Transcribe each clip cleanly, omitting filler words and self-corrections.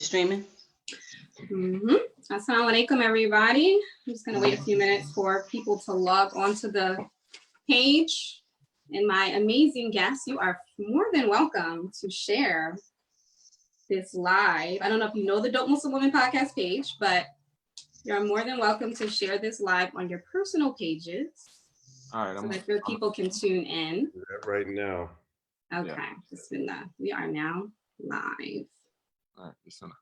streaming? Assalamu alaikum, everybody. I'm just going to wait a few minutes for people to log onto the page. And my amazing guests, you are more than welcome to share this live. I don't know if you know the Dope Muslim Woman podcast page, but you're more than welcome to share this live on your personal pages. All right, so that your people can tune in. Do that right now. Okay, Bismillah. We are now live. All right, Bismillah.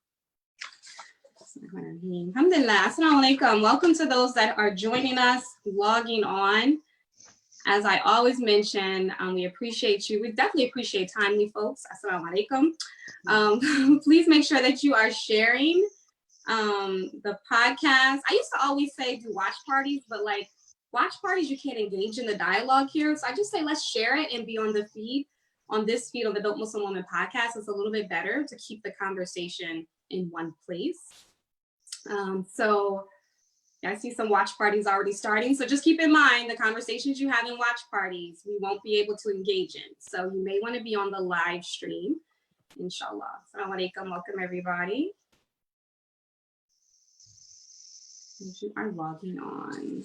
Alhamdulillah. Assalamu alaikum. Welcome to those that are joining us, logging on. As I always mention, we appreciate you. We definitely appreciate timely folks. Assalamu alaikum. Please make sure that you are sharing the podcast. I used to always say do watch parties, but like watch parties, you can't engage in the dialogue here. So I just say let's share it and be on the feed, on this feed of the Dope Muslim Woman podcast. It's a little bit better to keep the conversation in one place. So I see some watch parties already starting. So just keep in mind the conversations you have in watch parties, we won't be able to engage in. So you may want to be on the live stream, inshallah. Assalamu alaikum. Welcome, everybody. You are logging on.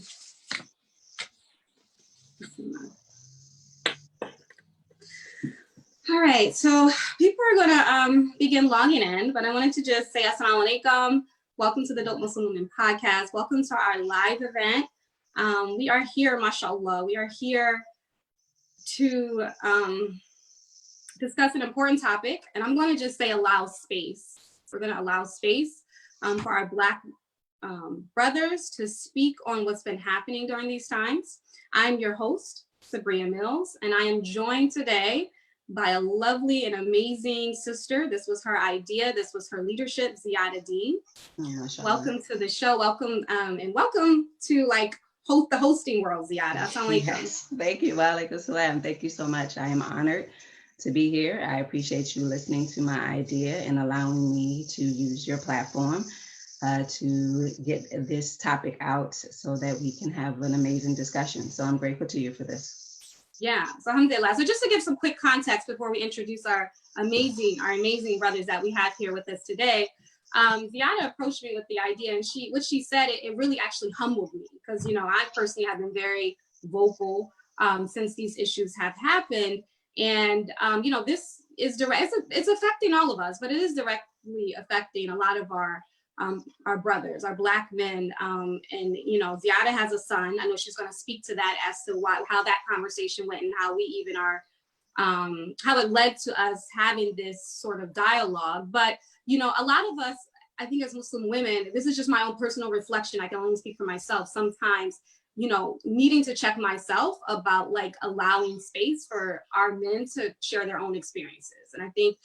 All right, so people are gonna begin logging in, but I wanted to just say assalamu alaikum. Welcome to the Dope Muslim Woman podcast. Welcome to our live event. We are here, mashallah. We are here to discuss an important topic, and I'm going to just say allow space. We're going to allow space for our Black brothers to speak on what's been happening during these times. I'm your host, Sabria Mills, and I am joined today by a lovely and amazing sister. This was her idea. This was her leadership, Ziada Dean. Welcome to the show. Welcome and welcome to like the hosting world, Ziada. Assalamu alaikum. Yes, thank you. Wa alaikum salam. Thank you so much. I am honored to be here. I appreciate you listening to my idea and allowing me to use your platform to get this topic out so that we can have an amazing discussion. So I'm grateful to you for this. Yeah, so alhamdulillah. So just to give some quick context before we introduce our amazing brothers that we have here with us today, Ziada approached me with the idea, and what she said, it really actually humbled me because, you know, I personally have been very vocal since these issues have happened. And, you know, this is direct, it's affecting all of us, but it is directly affecting a lot of our brothers, our Black men, and you know, Ziada has a son. I know she's going to speak to that as to how that conversation went and how we even are, how it led to us having this sort of dialogue. But you know, a lot of us, I think as Muslim women, this is just my own personal reflection. I can only speak for myself. Sometimes, you know, needing to check myself about like allowing space for our men to share their own experiences. And I think,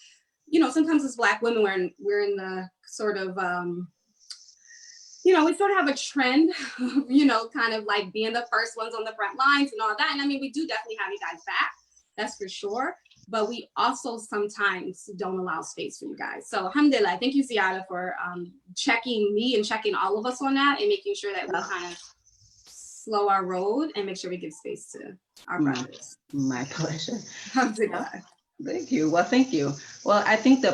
you know, sometimes as Black women, we're in the sort of, you know, we sort of have a trend of, you know, kind of like being the first ones on the front lines and all that. And I mean, we do definitely have you guys back, that's for sure. But we also sometimes don't allow space for you guys. So alhamdulillah, thank you, Ziada, for checking me and checking all of us on that and making sure that we kind of slow our road and make sure we give space to our brothers. My pleasure. Alhamdulillah. Thank you. Well, thank you. Well, I think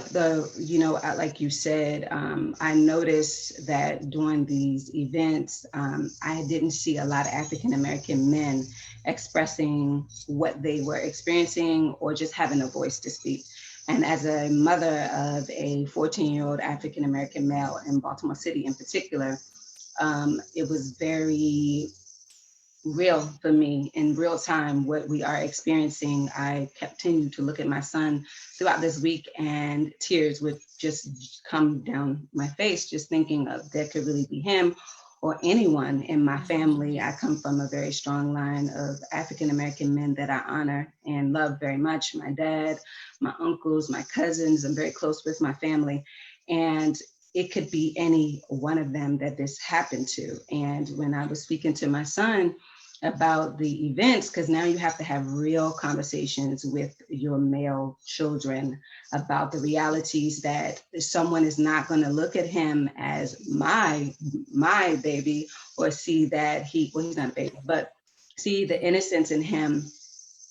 you know, like you said, I noticed that during these events, I didn't see a lot of African-American men expressing what they were experiencing or just having a voice to speak. And as a mother of a 14-year-old African-American male in Baltimore City in particular, it was very real for me in real time what we are experiencing. I continued to look at my son throughout this week and tears would just come down my face, just thinking of that could really be him or anyone in my family. I come from a very strong line of African-American men that I honor and love very much. My dad, my uncles, my cousins, I'm very close with my family. And it could be any one of them that this happened to. And when I was speaking to my son about the events, because now you have to have real conversations with your male children about the realities that someone is not going to look at him as my baby or see that he's not a baby, but see the innocence in him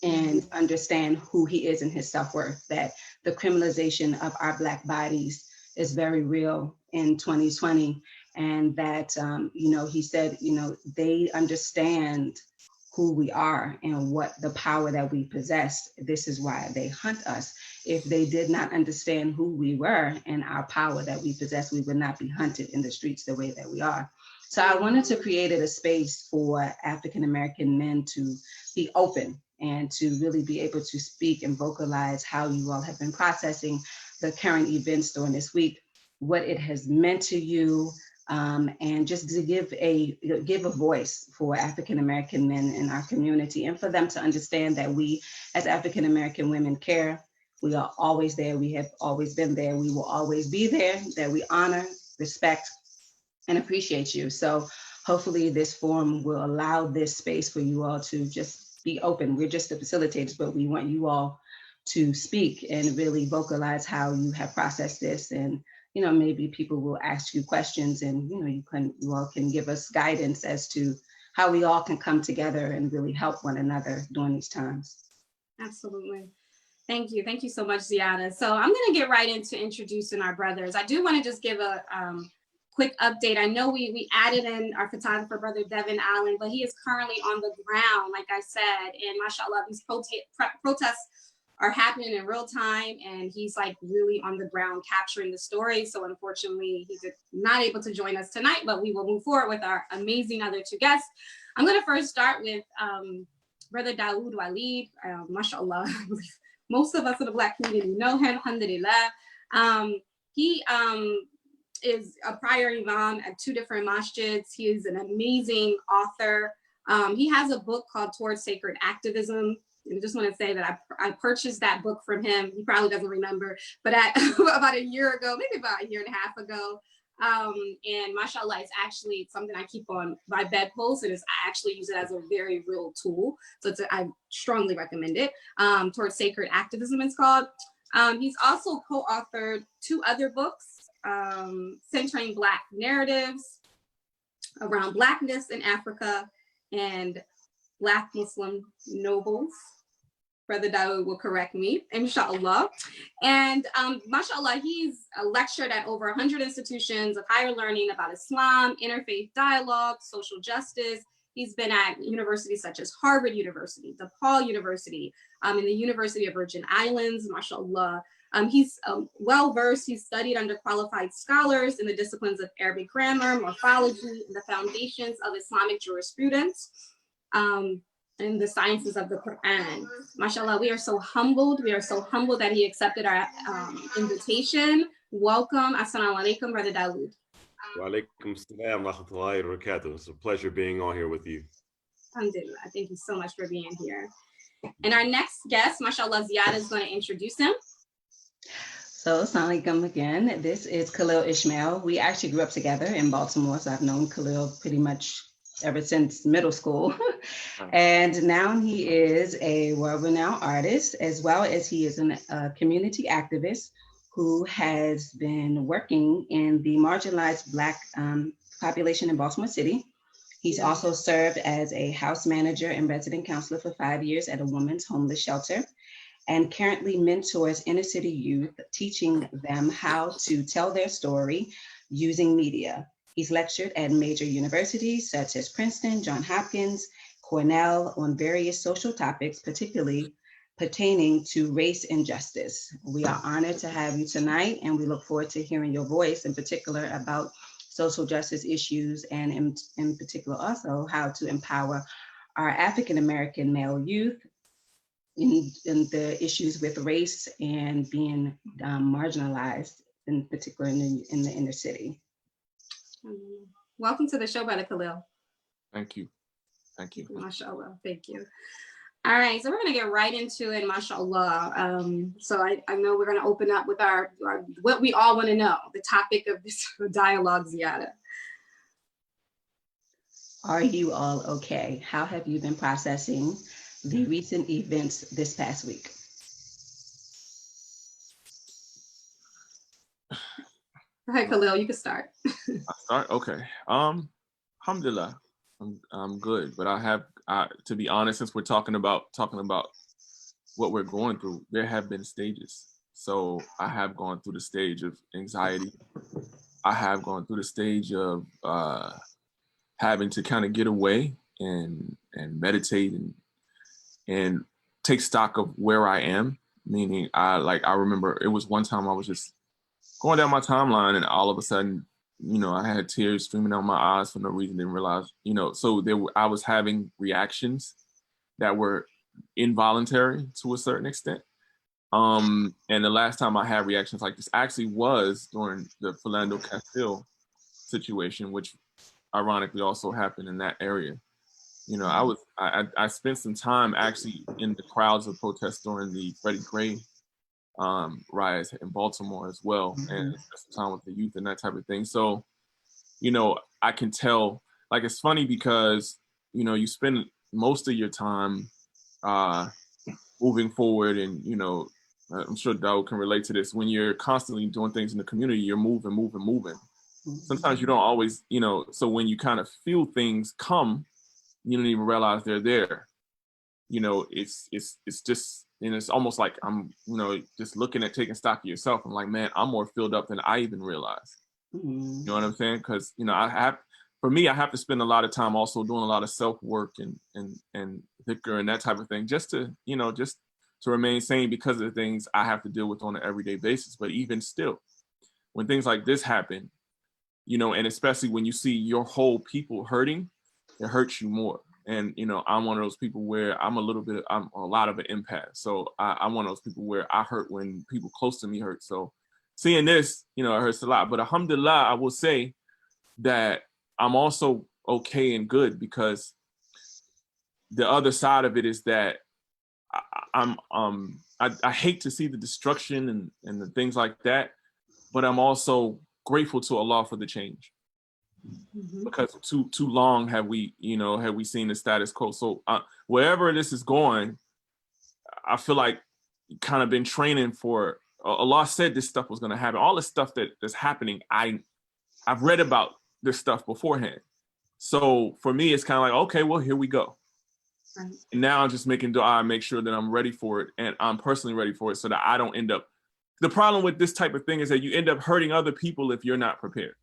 and understand who he is and his self-worth, that the criminalization of our Black bodies is very real in 2020. And that, he said, they understand who we are and what the power that we possess. This is why they hunt us. If they did not understand who we were and our power that we possess, we would not be hunted in the streets the way that we are. So I wanted to create a space for African American men to be open and to really be able to speak and vocalize how you all have been processing the current events during this week, what it has meant to you, and just to give a voice for African American men in our community, and for them to understand that we as African American women care. We are always there. We have always been there. We will always be there, that we honor, respect, and appreciate you. So hopefully this forum will allow this space for you all to just be open. We're just the facilitators, but we want you all to speak and really vocalize how you have processed this. And maybe people will ask you questions, and you all can give us guidance as to how we all can come together and really help one another during these times. Absolutely. Thank you. Thank you so much, Ziada. So I'm going to get right into introducing our brothers. I do want to just give a quick update. I know we added in our photographer, brother Devin Allen, but he is currently on the ground, like I said, and mashallah, these protests are happening in real time, and he's like really on the ground capturing the story. So unfortunately, he's not able to join us tonight, but we will move forward with our amazing other two guests. I'm going to first start with brother Dawood Walid, mashallah. Most of us in the Black community know him, alhamdulillah. He is a prior imam at 2 different masjids. He is an amazing author. He has a book called Towards Sacred Activism. And I just want to say that I purchased that book from him. He probably doesn't remember, but about a year ago, maybe about a year and a half ago. And mashallah, it's actually something I keep on my bedpost, and I actually use it as a very real tool. So I strongly recommend it. Towards Sacred Activism, it's called. He's also co-authored 2 other books, centering Black narratives around Blackness in Africa and Black Muslim nobles. Brother Dawood will correct me, inshallah. And mashallah, he's lectured at over 100 institutions of higher learning about Islam, interfaith dialogue, social justice. He's been at universities such as Harvard University, DePaul University, in the University of Virgin Islands, mashallah. He's well-versed. He's studied under qualified scholars in the disciplines of Arabic grammar, morphology, and the foundations of Islamic jurisprudence, and the sciences of the Quran. Mashallah, we are so humbled. We are so humbled that he accepted our invitation. Welcome. Assalamu alaikum, Brother Dawood. Wa alaikum salam wa rahmatullahi wa barakatuh. It's a pleasure being on here with you. Alhamdulillah. Thank you so much for being here. And our next guest, mashallah, Ziada is going to introduce him. So, assalamu alaikum again. This is Khalil Ishmael. We actually grew up together in Baltimore, so I've known Khalil pretty much ever since middle school. And now he is a world-renowned artist, as well as he is a community activist who has been working in the marginalized Black population in Baltimore City. He's also served as a house manager and resident counselor for 5 years at a women's homeless shelter, and currently mentors inner city youth, teaching them how to tell their story using media. He's lectured at major universities such as Princeton, Johns Hopkins, Cornell on various social topics, particularly pertaining to race and justice. We are honored to have you tonight, and we look forward to hearing your voice, in particular about social justice issues, and in particular also how to empower our African-American male youth in the issues with race and being marginalized, in particular in the inner city. Welcome to the show, Brother Khalil. Thank you. Thank you. Mashallah. Thank you. All right, so we're going to get right into it, mashallah. So I know we're going to open up with our what we all want to know, the topic of this dialogue, Ziada. Are you all okay? How have you been processing the recent events this past week? All right, Khalil, you can start. I start? Okay. Alhamdulillah, I'm good. But I have, to be honest, since we're talking about what we're going through, there have been stages. So I have gone through the stage of anxiety. I have gone through the stage of having to kind of get away and meditate and take stock of where I am. Meaning, I remember it was one time I was just going down my timeline, and all of a sudden, I had tears streaming down my eyes for no reason. Didn't realize, so I was having reactions that were involuntary to a certain extent. And the last time I had reactions like this actually was during the Philando Castile situation, which ironically also happened in that area. I spent some time actually in the crowds of protests during the Freddie Gray riots in Baltimore as well, and spent some time with the youth and that type of thing. So, I can tell, like, it's funny because, you spend most of your time moving forward, and, I'm sure Dawood can relate to this. When you're constantly doing things in the community, you're moving. Sometimes you don't always, so when you kind of feel things come, you don't even realize they're there. It's just, and it's almost like I'm, just looking at taking stock of yourself. I'm like, man, I'm more filled up than I even realized. You know what I'm saying? Because, for me, I have to spend a lot of time also doing a lot of self-work and dhikr and that type of thing, just to, just to remain sane because of the things I have to deal with on an everyday basis. But even still, when things like this happen, and especially when you see your whole people hurting, it hurts you more. And, I'm one of those people where I'm a lot of an empath. So I'm one of those people where I hurt when people close to me hurt. So seeing this, it hurts a lot. But alhamdulillah, I will say that I'm also okay and good, because the other side of it is that I hate to see the destruction and the things like that, but I'm also grateful to Allah for the change. Because too long have we seen the status quo. So wherever this is going, I feel like kind of been training for. Allah said this stuff was going to happen. All the stuff that's happening, I've read about this stuff beforehand. So for me, it's kind of like, okay, well, here we go. Right. And now I'm just making dua, make sure that I'm ready for it, and I'm personally ready for it, so that I don't end up. The problem with this type of thing is that you end up hurting other people if you're not prepared.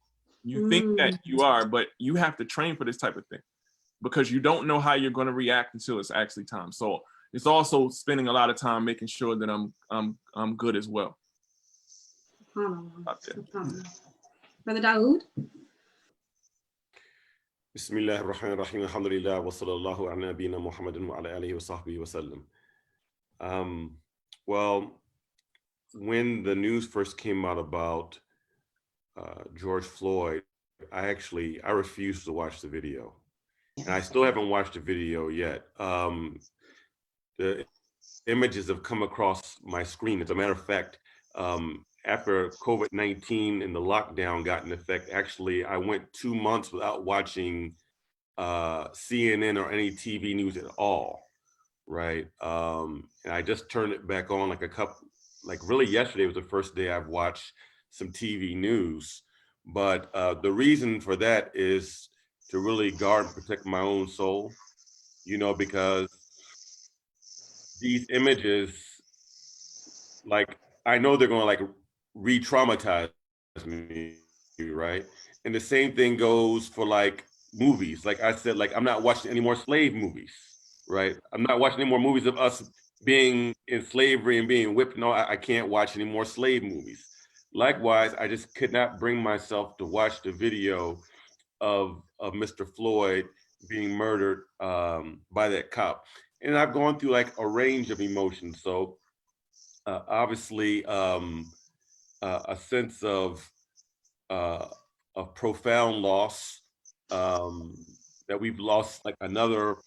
You think that you are, but you have to train for this type of thing, because you don't know how you're going to react until it's actually time. So it's also spending a lot of time making sure that I'm good as well. Brother Dawood. Bismillah ar-Rahman ar-Rahim, alhamdulillah, wa sallallahu ala nabina Muhammadin wa ala alihi wa sahbihi wa sallam. Well, when the news first came out about George Floyd, I refused to watch the video. And I still haven't watched the video yet. The images have come across my screen. As a matter of fact, after COVID-19 and the lockdown got in effect, actually, I went 2 months without watching CNN or any TV news at all, right? And I just turned it back on really yesterday was the first day I've watched some TV news. But the reason for that is to really guard and protect my own soul, because these images, I know they're going to re-traumatize me, right? And the same thing goes for movies. Like I said, I'm not watching any more slave movies, right? I'm not watching any more movies of us being in slavery and being whipped. No, I can't watch any more slave movies. Likewise, I just could not bring myself to watch the video of Mr. Floyd being murdered by that cop. And I've gone through a range of emotions. So obviously, a sense of profound loss, that we've lost another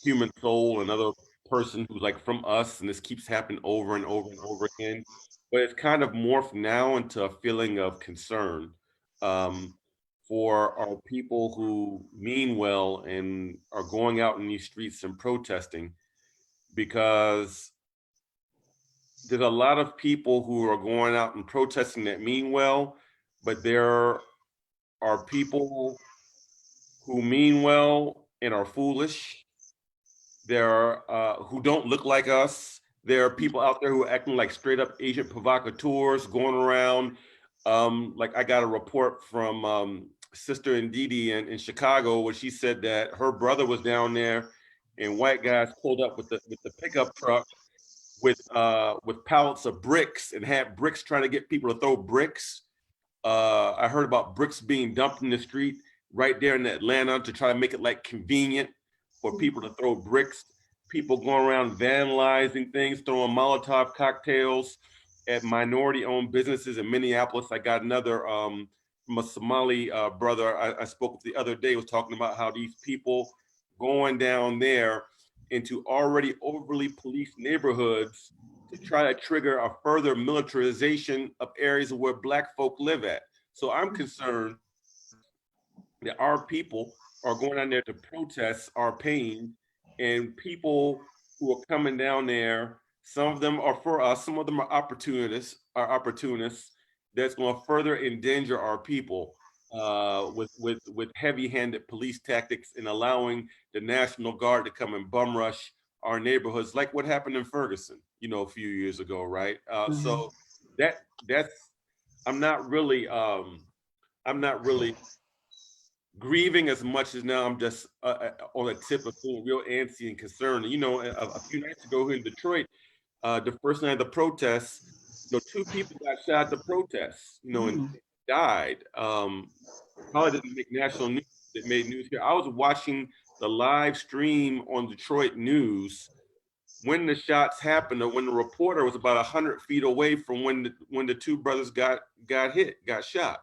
human soul, another person who's from us, and this keeps happening over and over and over again. But it's kind of morphed now into a feeling of concern for our people who mean well and are going out in these streets and protesting, because there's a lot of people who are going out and protesting that mean well, but there are people who mean well and are foolish. There are who don't look like us There are people out there who are acting like straight up agent provocateurs, going around. Like I got a report from Sister Ndidi in Chicago, where she said that her brother was down there, and white guys pulled up with the pickup truck with pallets of bricks and had bricks trying to get people to throw bricks. I heard about bricks being dumped in the street right there in Atlanta to try to make it like convenient for people to throw bricks. People going around vandalizing things, throwing Molotov cocktails at minority-owned businesses in Minneapolis. I got another from a Somali brother I spoke with the other day, was talking about how these people going down there into already overly policed neighborhoods to try to trigger a further militarization of areas where Black folk live at. So I'm concerned that our people are going down there to protest our pain, and people who are coming down there, some of them are for us, some of them are opportunists that's going to further endanger our people with heavy-handed police tactics and allowing the National Guard to come and bum rush our neighborhoods, like what happened in Ferguson, you know, a few years ago, right? So that's I'm not really grieving as much as now I'm just on a tip of feeling real antsy and concerned. You know, a few nights ago here in Detroit, the first night of the protests, you know, 2 people got shot at the protests, you know, and died. Probably didn't make national news. It made news here. I was watching the live stream on Detroit News when the shots happened, or when the reporter was about 100 feet away from when the 2 brothers got shot.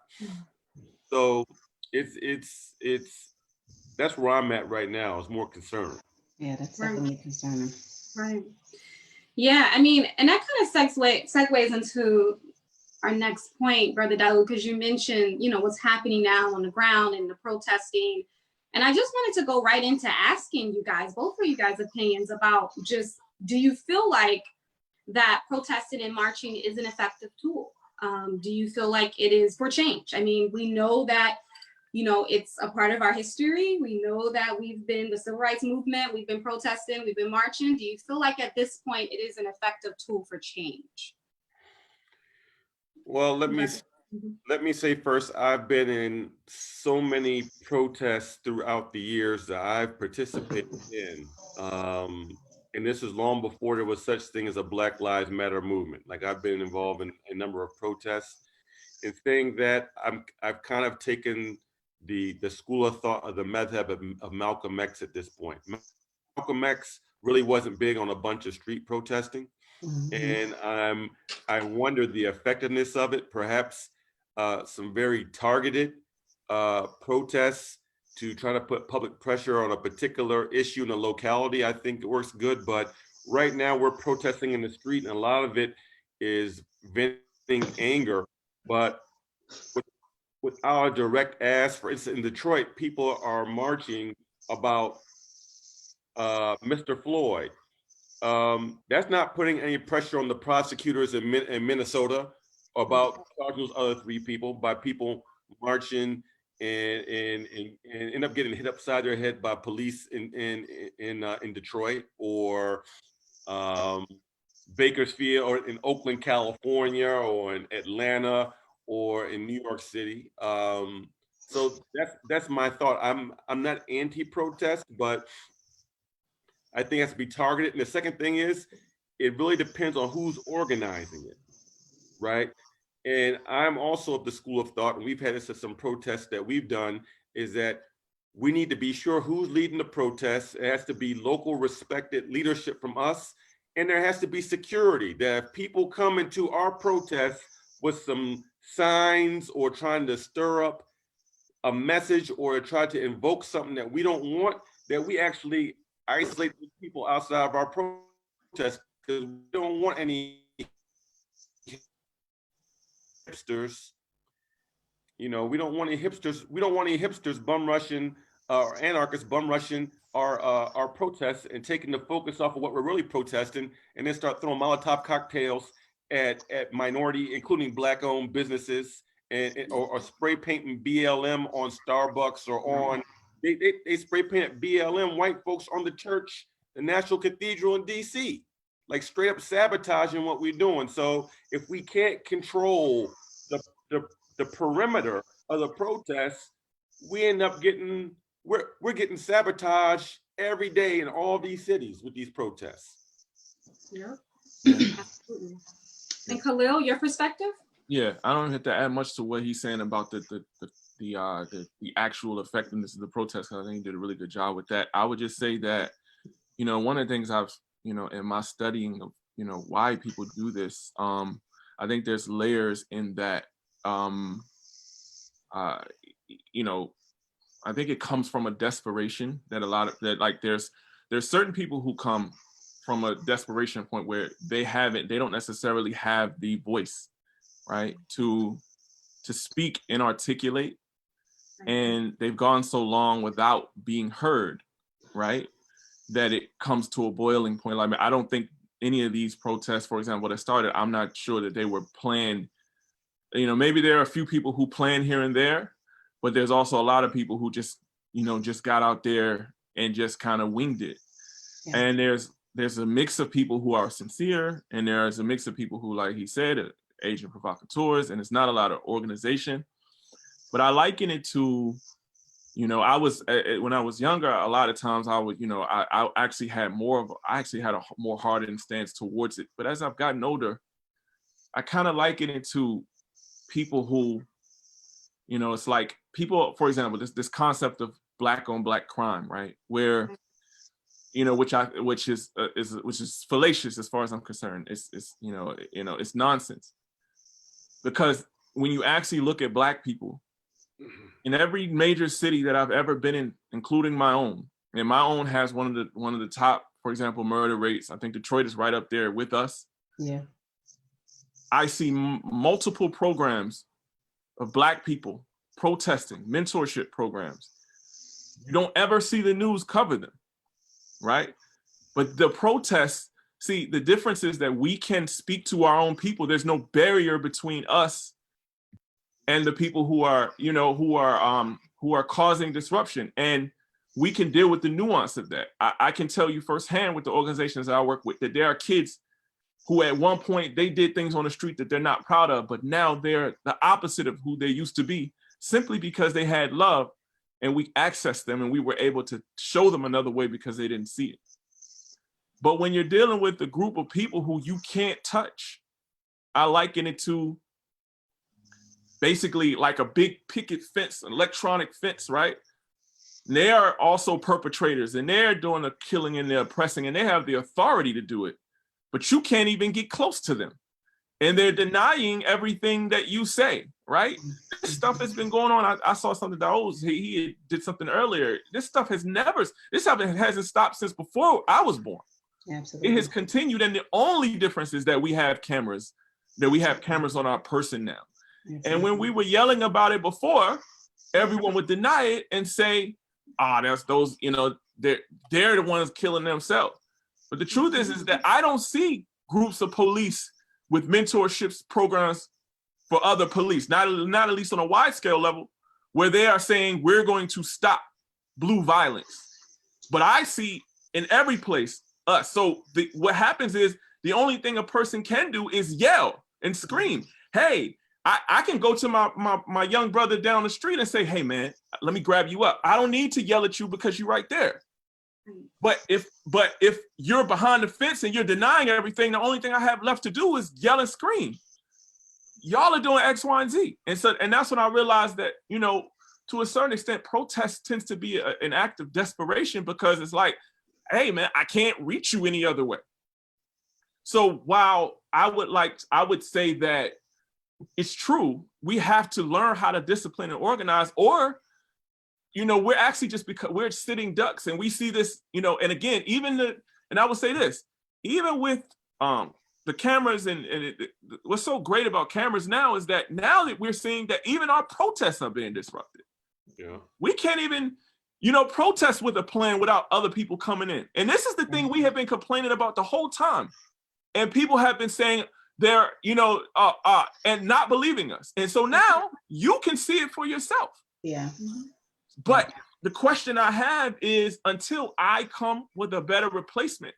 So it's that's where I'm at right now. Is more concerned. Yeah, that's definitely concerning. Right. Yeah, I mean, and that kind of segues into our next point, Brother Daoud, because you mentioned, you know, what's happening now on the ground and the protesting. And I just wanted to go right into asking you guys, both of you guys' opinions about just, do you feel like that protesting and marching is an effective tool? Do you feel like it is for change? I mean, we know that, you know, it's a part of our history. We know that we've been the civil rights movement, we've been protesting, we've been marching. Do you feel like at this point it is an effective tool for change? Well, let me say first, I've been in so many protests throughout the years that I've participated in. And this is long before there was such thing as a Black Lives Matter movement. Like, I've been involved in a number of protests, and saying that I've kind of taken the school of thought of the madhab of Malcolm X at this point. Malcolm X really wasn't big on a bunch of street protesting. And I wonder the effectiveness of it. Perhaps some very targeted protests to try to put public pressure on a particular issue in a locality. I think it works good, but right now we're protesting in the street, and a lot of it is venting anger, but without a direct ask. For instance, in Detroit, people are marching about Mr. Floyd. That's not putting any pressure on the prosecutors in Minnesota about charging those other 3 people, by people marching and end up getting hit upside their head by police in Detroit, or Bakersfield, or in Oakland, California, or in Atlanta, or in New York City. So that's my thought. I'm not anti-protest, but I think it has to be targeted. And the second thing is, it really depends on who's organizing it, right? And I'm also of the school of thought, and we've had this at some protests that we've done, is that we need to be sure who's leading the protests. It has to be local respected leadership from us. And there has to be security, that if people come into our protests with some signs or trying to stir up a message or try to invoke something that we don't want, that we actually isolate the people outside of our protest, because we don't want any hipsters. You know, we don't want any hipsters bum rushing or anarchists bum rushing our protests and taking the focus off of what we're really protesting, and then start throwing Molotov cocktails at minority, including Black-owned businesses, or spray painting BLM on Starbucks, or on they spray painted BLM white folks on the church, the National Cathedral in DC. like straight up sabotaging what we're doing. So if we can't control the perimeter of the protests, we end up getting, we're getting sabotaged every day in all these cities with these protests. Yeah, absolutely. And Khalil, your perspective? Yeah, I don't have to add much to what he's saying about the actual effectiveness of the protest. I think he did a really good job with that. I would just say that, you know, one of the things I've, you know, in my studying of, you know, why people do this, I think there's layers in that, you know, I think it comes from a desperation that there's certain people who come from a desperation point where they don't necessarily have the voice, right, to speak and articulate, and they've gone so long without being heard, right, that it comes to a boiling point. Like, I don't think any of these protests, for example, that started, I'm not sure that they were planned. You know, maybe there are a few people who plan here and there, but there's also a lot of people who just, you know, just got out there and just kind of winged it. Yeah. And there's a mix of people who are sincere, and there's a mix of people who, like he said, are agent provocateurs, and it's not a lot of organization. But I liken it to, you know, when I was younger, a lot of times I would, you know, I actually had a more hardened stance towards it. But as I've gotten older, I kind of liken it to people who, you know, it's like people, for example, this concept of black on black crime, right? Where, you know, which is fallacious as far as I'm concerned. It's you know, it's nonsense. Because when you actually look at black people, in every major city that I've ever been in, including my own, and my own has one of the top, for example, murder rates. I think Detroit is right up there with us. Yeah. I see multiple programs of black people protesting, mentorship programs. You don't ever see the news cover them, right? But the protests, see, the difference is that we can speak to our own people. There's no barrier between us and the people who are, you know, who are causing disruption. And we can deal with the nuance of that. I can tell you firsthand with the organizations that I work with that there are kids who at one point they did things on the street that they're not proud of, but now they're the opposite of who they used to be, simply because they had love and we accessed them and we were able to show them another way because they didn't see it. But when you're dealing with a group of people who you can't touch, I liken it to basically like a big picket fence, an electronic fence, right? And they are also perpetrators, and they're doing the killing and the oppressing, and they have the authority to do it, but you can't even get close to them. And they're denying everything that you say, right? This stuff has been going on. I saw something that he did something earlier. This stuff hasn't stopped since before I was born. Absolutely. It has continued, and the only difference is that we have cameras on our person now. Absolutely. And when we were yelling about it before, everyone would deny it and say, that's those, you know, they're the ones killing themselves. But the truth is that I don't see groups of police with mentorships programs for other police, not at least on a wide scale level, where they are saying we're going to stop blue violence. But I see in every place us. So what happens is the only thing a person can do is yell and scream. Hey, I can go to my young brother down the street and say, hey man, let me grab you up. I don't need to yell at you because you're right there. But if you're behind the fence and you're denying everything, the only thing I have left to do is yell and scream. Y'all are doing X, Y, and Z. And that's when I realized that, you know, to a certain extent, protest tends to be an act of desperation, because it's like, hey man, I can't reach you any other way. So while I would say that it's true, we have to learn how to discipline and organize, or, you know, we're actually just because we're sitting ducks, and we see this, you know, and again, and I would say this, even with the cameras and what's so great about cameras now is that now that we're seeing that even our protests are being disrupted. Yeah. We can't even, you know, protest with a plan without other people coming in. And this is the thing we have been complaining about the whole time. And people have been saying they're, you know, and not believing us. And so now you can see it for yourself. Yeah. But the question I have is, until I come with a better replacement,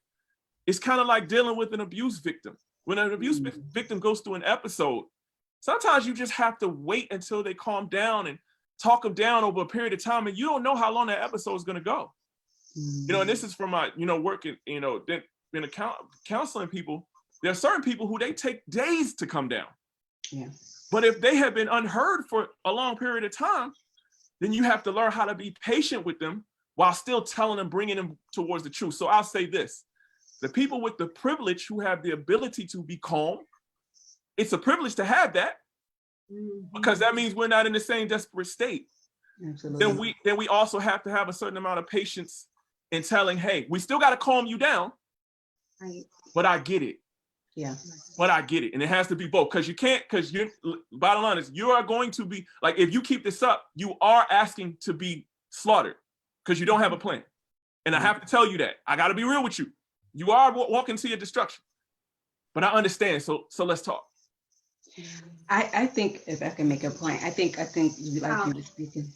it's kind of like dealing with an abuse victim. When an abuse victim goes through an episode, sometimes you just have to wait until they calm down and talk them down over a period of time, and you don't know how long that episode is going to go. You know, and this is from my, working, in counseling people. There are certain people who they take days to come down. Yeah. But if they have been unheard for a long period of time, then you have to learn how to be patient with them while still telling them, bringing them towards the truth. So I'll say this, the people with the privilege who have the ability to be calm, it's a privilege to have that, because that means we're not in the same desperate state. Absolutely. Then we also have to have a certain amount of patience in telling, hey, we still got to calm you down, Right. but I get it. Yeah. But I get it. And it has to be both, because you can't, because bottom line is, you are going to be, like, if you keep this up, you are asking to be slaughtered because you don't have a plan. And I have to tell you that. I got to be real with you. You are walking to your destruction. But I understand. So let's talk. I think, if I can make a point, I think you were speaking.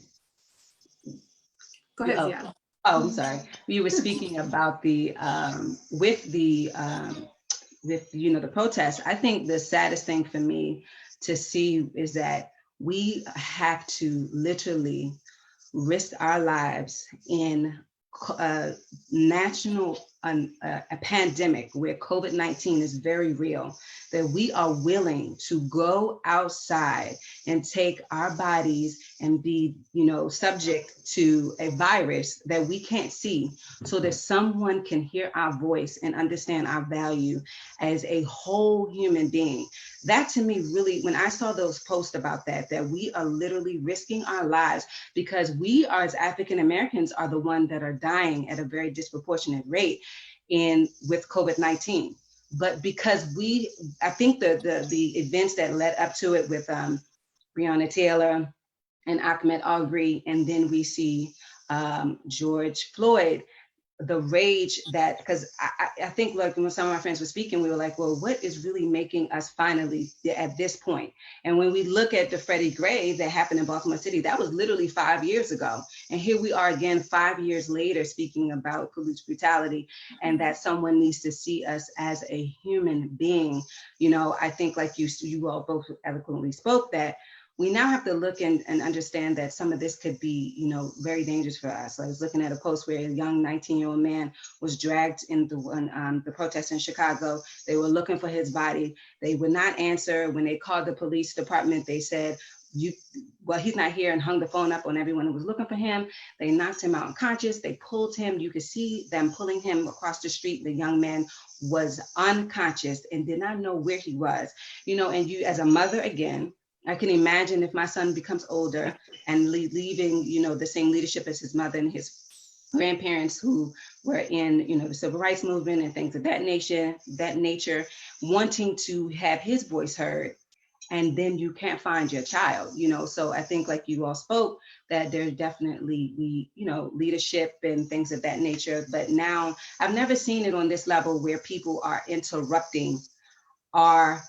Go ahead, Oh. Ziada. Oh, I'm sorry. You were speaking about the protest. I think the saddest thing for me to see is that we have to literally risk our lives in a pandemic where COVID-19 is very real, that we are willing to go outside and take our bodies and be, subject to a virus that we can't see, so that someone can hear our voice and understand our value as a whole human being. That to me really, when I saw those posts about that we are literally risking our lives, because we are, as African Americans, are the ones that are dying at a very disproportionate rate with COVID-19. But because I think the events that led up to it with Breonna Taylor and Ahmaud Arbery, and then we see George Floyd, the rage that, because I think, like, when some of my friends were speaking, we were like, well, what is really making us finally at this point? And when we look at the Freddie Gray that happened in Baltimore City, that was literally 5 years ago. And here we are again, 5 years later, speaking about police brutality, and that someone needs to see us as a human being. I think, like you all both eloquently spoke, that we now have to look and understand that some of this could be, very dangerous for us. I was looking at a post where a young 19-year-old man was dragged into the protest in Chicago. They were looking for his body. They would not answer. When they called the police department, they said, he's not here, and hung the phone up on everyone who was looking for him. They knocked him out unconscious. They pulled him. You could see them pulling him across the street. The young man was unconscious and did not know where he was. And you, as a mother, again, I can imagine if my son becomes older and leaving, the same leadership as his mother and his grandparents who were in, the civil rights movement and things of that nature, wanting to have his voice heard, and then you can't find your child, So I think, like you all spoke, that there's definitely leadership and things of that nature. But now I've never seen it on this level where people are interrupting our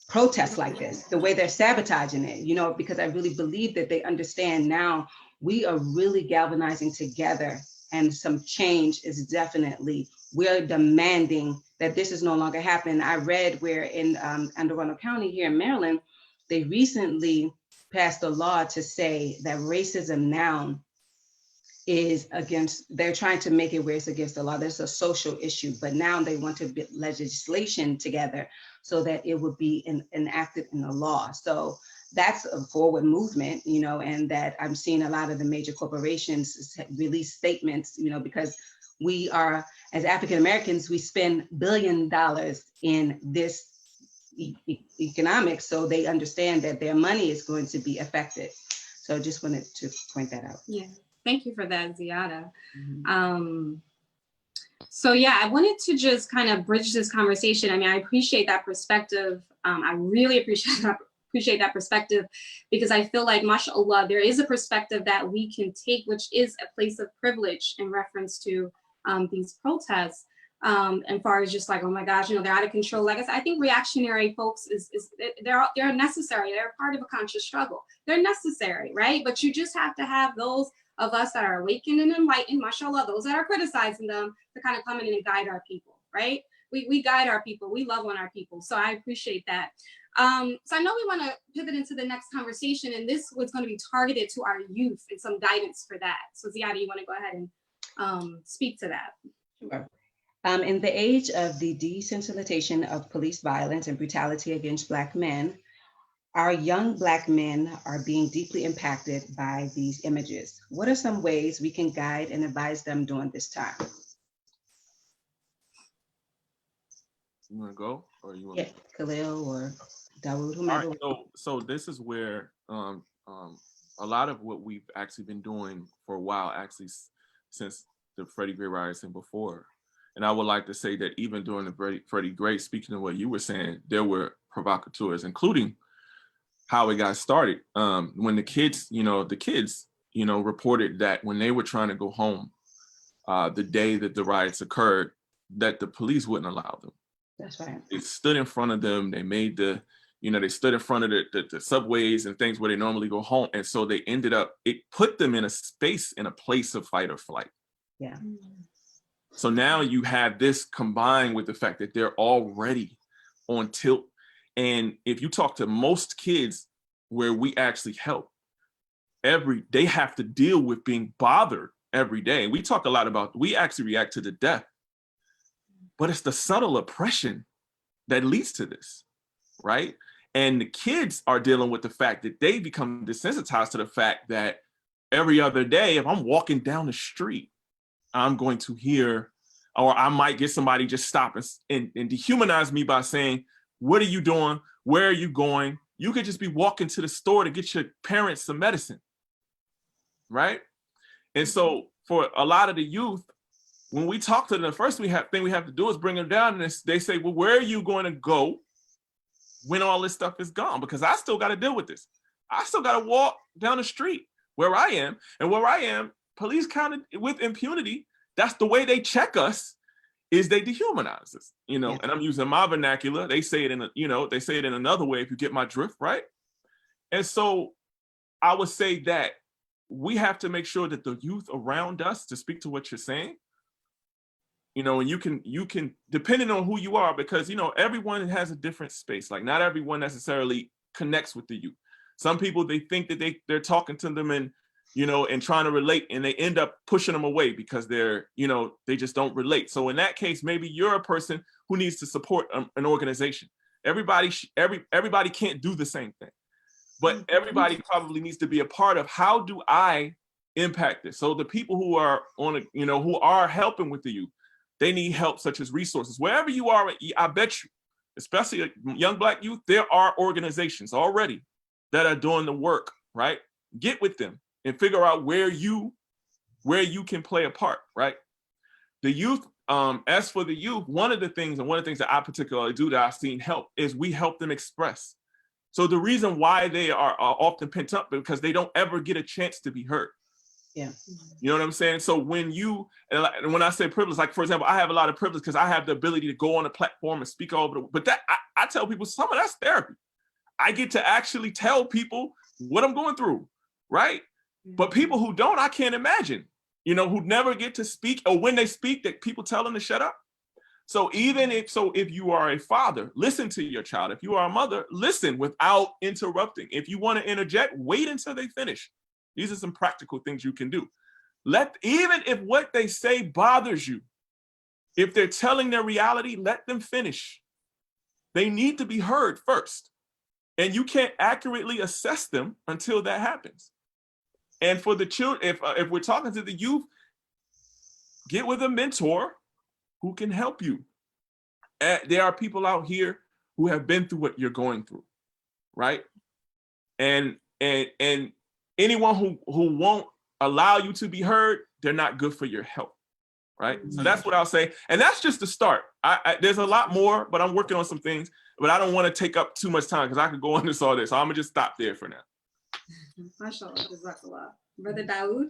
protests like this, the way they're sabotaging it, because I really believe that they understand now we are really galvanizing together, and some change is definitely, we're demanding that this is no longer happening. I read where in Anne Arundel County here in Maryland, they recently passed a law to say that racism now is they're trying to make it where it's against the law. There's a social issue, but now they want to get legislation together so that it would be enacted in the law. So that's a forward movement, and that I'm seeing a lot of the major corporations release statements, because we are, as African Americans, we spend $1 billion in this economics, so they understand that their money is going to be affected. So just wanted to point that out. Yeah. Thank you for that, Ziada. Mm-hmm. So yeah, I wanted to just kind of bridge this conversation. I mean, I appreciate that perspective. I really appreciate that perspective, because I feel like, mashallah, there is a perspective that we can take, which is a place of privilege in reference to these protests. And far as just like, oh my gosh, they're out of control. Like I said, I think reactionary folks they're necessary. They're part of a conscious struggle. They're necessary, right? But you just have to have those of us that are awakened and enlightened, mashallah, those that are criticizing them, to kind of come in and guide our people, right? we guide our people. We love on our people. So I appreciate that. So I know we want to pivot into the next conversation, and this was going to be targeted to our youth and some guidance for that. So Ziada, you want to go ahead and speak to that? Sure. In the age of the desensitization of police violence and brutality against Black men, our young Black men are being deeply impacted by these images. What are some ways we can guide and advise them during this time? You want to go, or you want? Yeah, Khalil or Dawood, whomever. All right, so this is where a lot of what we've actually been doing for a while, actually since the Freddie Gray riots and before. And I would like to say that even during the Freddie Gray, speaking of what you were saying, there were provocateurs, including how it got started. When the kids, reported that when they were trying to go home, the day that the riots occurred, that the police wouldn't allow them. That's right. They stood in front of them. They made they stood in front of the subways and things where they normally go home. And so they ended up, it put them in a place of fight or flight. Yeah. So now you have this combined with the fact that they're already on tilt. And if you talk to most kids where we actually help, they have to deal with being bothered every day. We talk a lot about, we actually react to the death, but it's the subtle oppression that leads to this, right? And the kids are dealing with the fact that they become desensitized to the fact that every other day, if I'm walking down the street, I'm going to hear, or I might get somebody just stop and dehumanize me by saying, what are you doing? Where are you going? You could just be walking to the store to get your parents some medicine, right? And so for a lot of the youth, when we talk to them, the first thing we have to do is bring them down, and they say, well, where are you going to go when all this stuff is gone? Because I still got to deal with this. I still got to walk down the street where I am. And where I am, police counted with impunity. That's the way they check us, is they dehumanize us, Yeah. And I'm using my vernacular. They say it in another way, if you get my drift, right? And so I would say that we have to make sure that the youth around us, to speak to what you're saying, and you can, depending on who you are, because, everyone has a different space. Like, not everyone necessarily connects with the youth. Some people, they think that they're talking to them and trying to relate, and they end up pushing them away because they just don't relate. So in that case, maybe you're a person who needs to support an organization. Everybody can't do the same thing, but everybody probably needs to be a part of, how do I impact this? So the people who are who are helping with the youth, they need help, such as resources. Wherever you are, I bet you, especially young Black youth, there are organizations already that are doing the work, right? Get with them and figure out where you can play a part, right? The youth, as for the youth, one of the things that I particularly do that I've seen help is we help them express. So the reason why they are often pent up is because they don't ever get a chance to be heard. Yeah. You know what I'm saying? So when I say privilege, like, for example, I have a lot of privilege because I have the ability to go on a platform and speak all over but that I tell people, some of that's therapy. I get to actually tell people what I'm going through, right? But people who don't, I can't imagine, who never get to speak, or when they speak, that people tell them to shut up. So if you are a father, listen to your child. If you are a mother, listen without interrupting. If you want to interject, wait until they finish. These are some practical things you can do. Even if what they say bothers you, if they're telling their reality, let them finish. They need to be heard first. And you can't accurately assess them until that happens. And for the children, if we're talking to the youth, get with a mentor who can help you. There are people out here who have been through what you're going through, right? And anyone who won't allow you to be heard, they're not good for your health, right? So that's what I'll say. And that's just the start. There's a lot more, but I'm working on some things, but I don't want to take up too much time because I could go on this all day. So I'm gonna just stop there for now. MashaAllah, Jazakallah. Brother Dawood.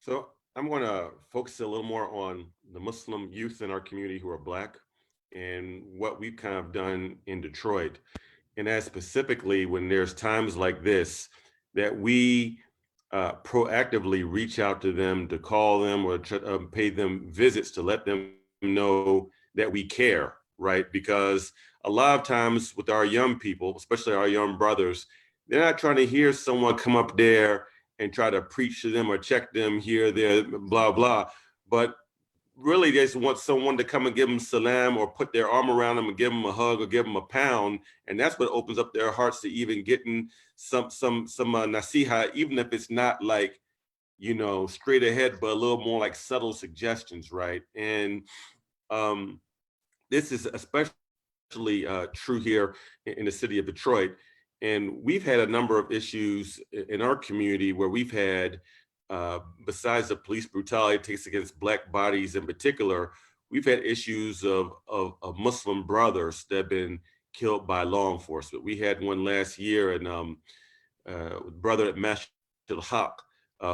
So I'm going to focus a little more on the Muslim youth in our community who are Black and what we've kind of done in Detroit. And as specifically when there's times like this, that we proactively reach out to them, to call them or pay them visits to let them know that we care, right? Because a lot of times with our young people, especially our young brothers, they're not trying to hear someone come up there and try to preach to them or check them here, there, blah, blah. But really they just want someone to come and give them salam or put their arm around them and give them a hug or give them a pound. And that's what opens up their hearts to even getting some nasiha, even if it's not like, you know, straight ahead, but a little more like subtle suggestions, right? And this is especially true here in the city of Detroit. And we've had a number of issues in our community where we've had, besides the police brutality takes against Black bodies in particular, we've had issues of Muslim brothers that have been killed by law enforcement. We had one last year, and brother at Masjid al-Haq,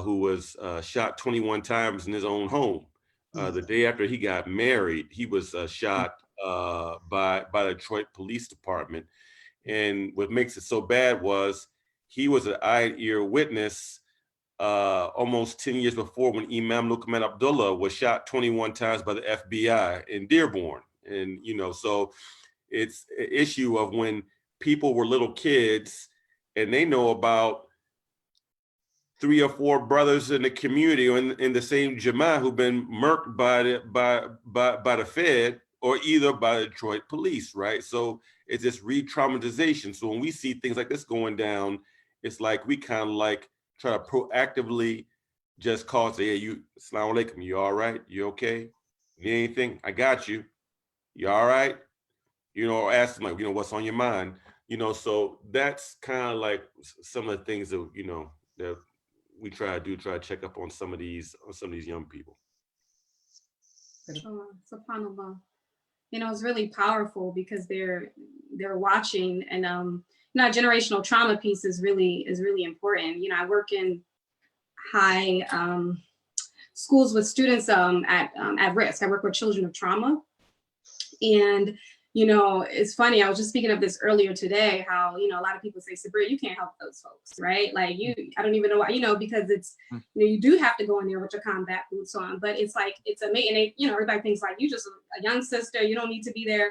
who was shot 21 times in his own home. The day after he got married, he was shot by the Detroit Police Department. And what makes it so bad was he was an eye and ear witness almost 10 years before, when Imam Luqman Abdullah was shot 21 times by the FBI in Dearborn. And, you know, so it's an issue of when people were little kids and they know about 3 or 4 brothers in the community or in the same Jama'ah who've been murked by the Fed or either by the Detroit police, right? So it's this re-traumatization. So when we see things like this going down, it's like we kind of like try to proactively just call and say, hey, you, Assalamu alaikum, you all right? You okay? You need anything? I got you. You all right? You know, or ask them like, you know, what's on your mind? You know, so that's kind of like some of the things that, you know, that we try to check up on some of these young people. SubhanAllah. You know, it's really powerful because they're watching, and you know, generational trauma piece is really important. You know, I work in high schools with students at risk. I work with children of trauma, and you know, it's funny, I was just speaking of this earlier today, how, you know, a lot of people say, Sabria, you can't help those folks, right? Like I don't even know why, you know, because it's, you know, you do have to go in there with your combat boots on, but it's like, it's amazing. You know, everybody thinks like, you just a young sister, you don't need to be there.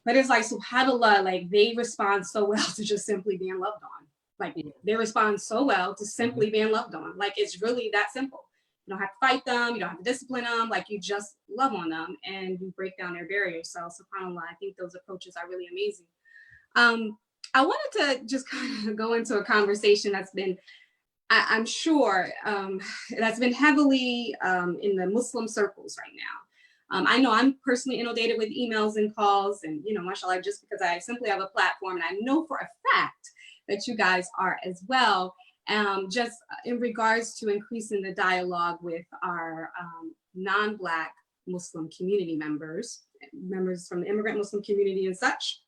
But it's like, subhanAllah, like they respond so well to just simply being loved on. Like they respond so well to simply being loved on. Like it's really that simple. You don't have to fight them. You don't have to discipline them. Like you just love on them and you break down their barriers. So subhanAllah, I think those approaches are really amazing. I wanted to just kind of go into a conversation that's been, I'm sure, that's been heavily in the Muslim circles right now. I know I'm personally inundated with emails and calls, and, you know, mashallah, just because I simply have a platform, and I know for a fact that you guys are as well. Just in regards to increasing the dialogue with our non-Black Muslim community members from the immigrant Muslim community and such.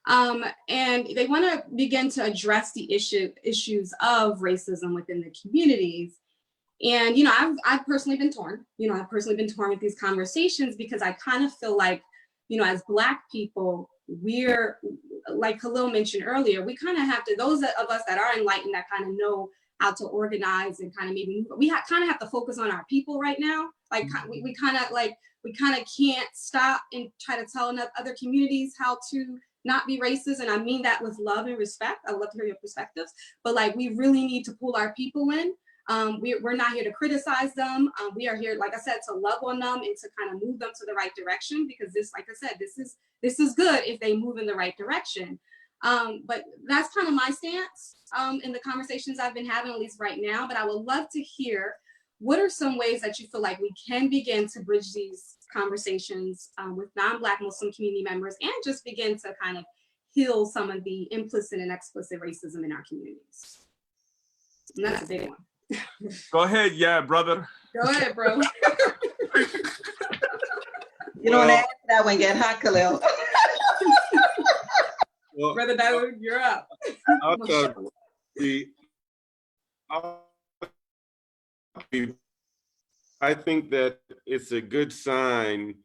And they want to begin to address the issues of racism within the communities. And, you know, I've personally been torn. You know, I've personally been torn with these conversations because I kind of feel like, you know, as Black people, we're, like Khalil mentioned earlier, we kind of have to, those of us that are enlightened, that kind of know how to organize and kind of maybe move, we kind of have to focus on our people right now. Like we kind of can't stop and try to tell other communities how to not be racist. And I mean that with love and respect. I would love to hear your perspectives, but like we really need to pull our people in. We're not here to criticize them. We are here, like I said, to love on them and to kind of move them to the right direction, because this, like I said, this is good if they move in the right direction. But that's kind of my stance in the conversations I've been having, at least right now. But I would love to hear, what are some ways that you feel like we can begin to bridge these conversations with non-Black Muslim community members and just begin to kind of heal some of the implicit and explicit racism in our communities? And that's a big one. Go ahead, yeah, brother. Go ahead, bro. You don't ask that one yet, huh, Khalil? Well, Brother Dawood, you're up. I think that it's a good sign